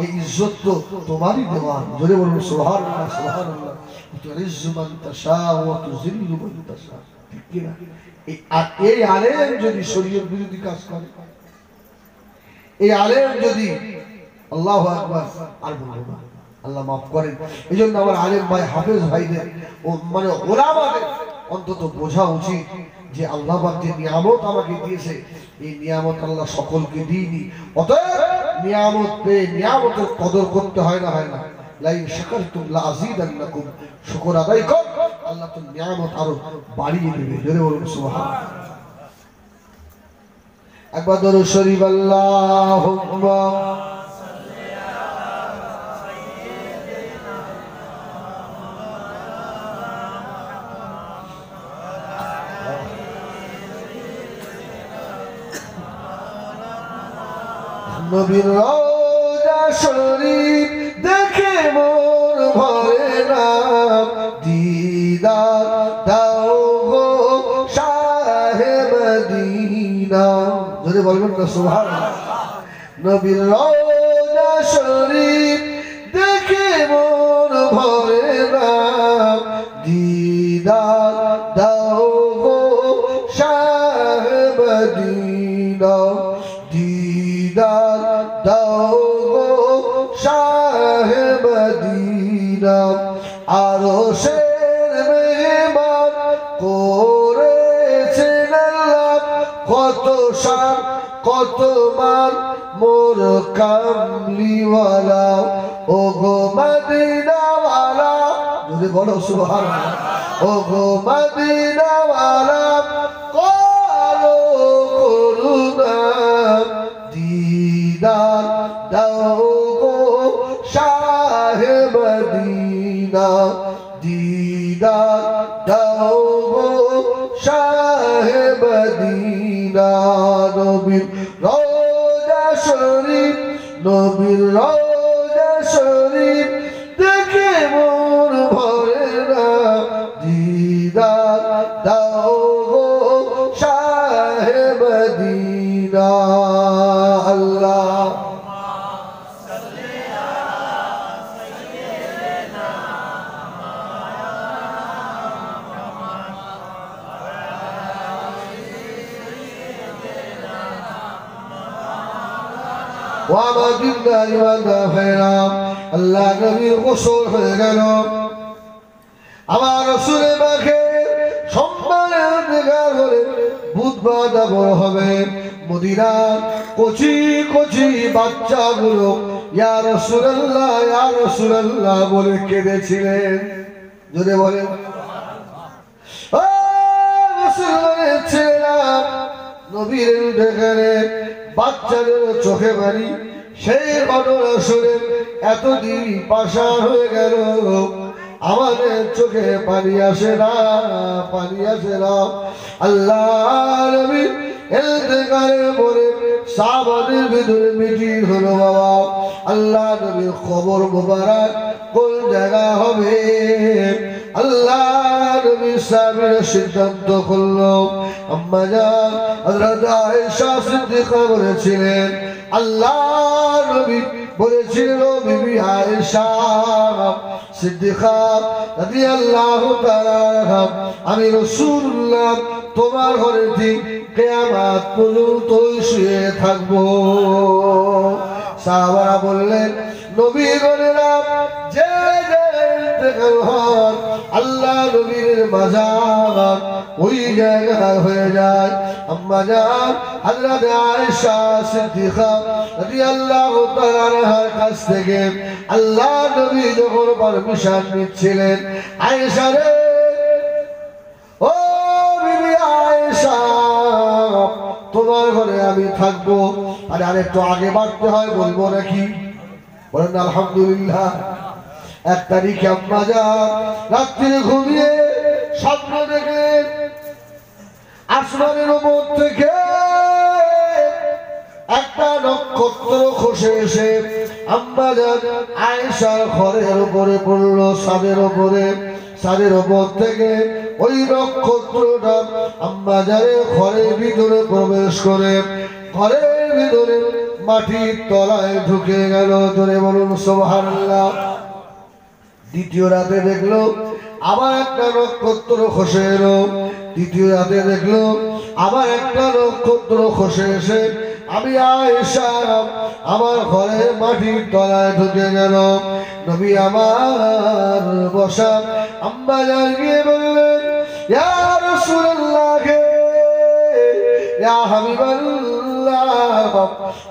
এই ইজ্জত তো তোমারই দেওয়া। জোরে বলুন সুবহানাল্লাহ সুবহানাল্লাহ। তুইজ্জু মান তাশা ওয়া তুযিল্লু মান তাশা। ঠিক কি না? এই আলেম যদি শরীয়ত বিরোধী কাজ করে, এই আলেম যদি আল্লাহু আকবার, আর বলবো না, আল্লাহ মাফ করেন। এই জন্য আমার আলেম ভাই হাফেজ ভাইদের ও মানে ওলামাদের অন্তত বোঝা উচিত যে আল্লাহ পাক যে নিয়ামত আমাকে দিয়েছে, এই নিয়ামত আল্লাহ সকলকে দিইনি। অতএব নিয়ামত পেয়ে নিয়ামতের কদর করতে হয় না, হয় না। লাইন শাকারতুম লাযীদান্নাকুম, শুকর আদায় কর, আল্লাহ তো নিয়ামত আরো বাড়িয়ে দেবে। জোরে বলুন সুবহানাল্লাহ। একবার দরুদ শরীফ আল্লাহুম্মা নবীর রওজা শরীফ দেখে মন ভরে না, দিদার দাও গো শাহে মদিনা। যদি বলবেন না সুবহানাল্লাহ। নবীর রওজা শরীফ দেখে মন ভরে না, দিদার দাও গো শাহে মদিনা, দিদার দাও গো শাহে মদিনা। আরশের মেহমান করেছেন আল্লাহ, কত শান কত মান মোর কামলিওয়ালা, ও গো মদিনাওয়ালা। যদি বলো সুবহানাল্লাহ। ও গো মদিনাওয়ালা করো করুণা, দিদার দাও গো শাহে মদিনা, দিদার দাও গো শাহে মদিনা। নবীর রওজা শরীফ, নবীর রওজা শরীফ দেখে মন ভরে না, দিদার দাও গো শাহে মদিনা। আল্লাহ আল্লাহ নবীর গোসল হয়ে গেল। আমার রাসূলের মাকে সম্মানের অধিকার বলে বুধবার বড় হবে। মদিনার কচি কচি বাচ্চাগুলো ইয়া রাসূলুল্লাহ ইয়া রাসূলুল্লাহ বলে কেঁদেছিলেন। জোরে বলেন ও রাসূলের ছেলেরা নবীর দেখে বাচ্চাদের চোখে পানি। সেই ঘটনা শুনে এতদিন পাশার হয়ে গেল, আমাদের চোখে পানি আসে না, পানি আসে না। আল্লাহ নবী ইন্তেকালের পরে সাহাবাদের ভিতরে মিটিং হলো। বাবা আল্লাহ নবীর খবর মোবারক কোন জায়গা হবে? আল্লাহ নবী সাহাবীরা সিদ্ধান্ত করলো। আম্মা জান হযরত আয়েশা সিদ্দিকা বলেছিলেন, আল্লাহ নবী বলেছিলেন, বিবি আয়েশা সিদ্দিকা রাদিয়াল্লাহু তাআলা, আমি রাসূলুল্লাহ তোমার ঘরে ঠিক কিয়ামত পর্যন্ত শুয়ে থাকবো। সাহাবারা বললেন, নবী গণেরা যে ইন্তেকাল হন, আল্লাহ নবীর মাজার ওই জায়গায় হয়ে যায়। আম্মা জান হযরত আয়েশা সিদ্দিকা রাদিয়াল্লাহু তাআলা আনহার কাছ থেকে আল্লাহ নবী যখন পারমিশন নিচ্ছিলেন, আয়েশা রে, ও বিবি আয়েশা, তোমার ঘরে আমি থাকবো। আরে আরেকটু আগে বাড়তে হয়, বলবো নাকি? বলেন আলহামদুলিল্লাহ। 1 তারিখে আম্মা জান রাত্রে ঘুমিয়ে স্বপ্ন দেখলেন, আসমানের উপর থেকে একটা নক্ষত্র খসে এসে আম্মা জান আয়েশার ঘরের উপরে পড়লো, ছাদের উপরে। ছাদের উপর থেকে ওই নক্ষত্রটা আম্মা জানের ঘরের ভিতরে প্রবেশ করে ঘরের ভিতরে মাটির তলায় ঢুকে গেল। ধরে বলুন সুবহানাল্লাহ। দ্বিতীয় রাতে দেখলো আবার একটা নক্ষত্র খসে এলো। তৃতীয় রাতে দেখলো আবার একটা নক্ষত্র খসে এসে আমি আয়েশা আমার ঘরের মাটির তলায় ঢুকে গেল। নবী আমার বসা আম্মা জান গিয়ে বললেন, ইয়া রাসূলুল্লাহ, ইয়া হাবিবাল্লাহ,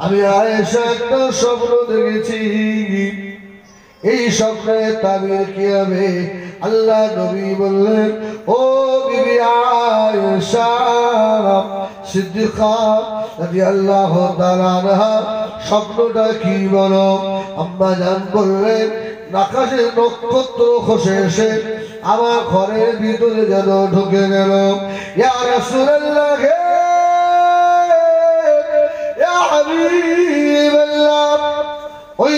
আমি আয়েশা একটা স্বপ্ন দেখেছি। এই স্বপ্নের তাবির কি হবে? আল্লাহ নবী বললেন, ও বিবি আয়েশা সিদ্দিকা রাদিয়াল্লাহু তাআলা আনহা, স্বপ্নটা কি বলো? আম্মা জান বললেন, আকাশের নক্ষত্র খসে এসে আমার ঘরের ভিতরে যেন ঢুকে গেল। ইয়া রাসূলুল্লাহ, ইয়া হাবিবাল্লাহ, ওই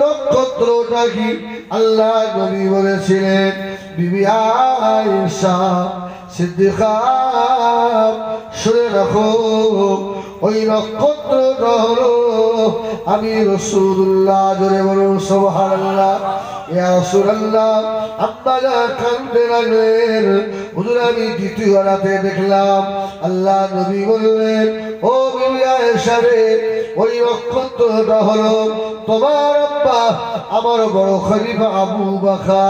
নক্ষত্রটা কি? আল্লাহ নবী বলেছিলেন, বিবি আয়েশা সিদ্দিকা শুনে রাখো, ওই নক্ষত্রটা হলো আমি রাসূলুল্লাহ। জোরে বলুন সুবহানাল্লাহ। ইয়া রাসূলুল্লাহ, আম্মা জান কাঁদতে লাগলেন, হুজুর আমি দ্বিতীয় রাতে দেখলাম। আল্লাহ নবী বললেন, ও বিবি আয়েশা রে, ওই নক্ষত্রটা হলো তোমার আব্বা আমার বড় খলিফা আবু বকর।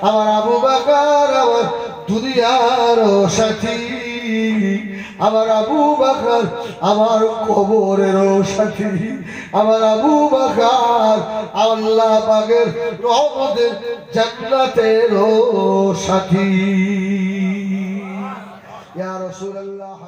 আমার আবু বকর আমার দুনিয়ার সাথী, আমার আবু বকর আমার কবরের সাথী, আমার আবু বকর আল্লাহ পাকের রহমতের জান্নাতের সাথী। ইয়া রাসূলুল্লাহ।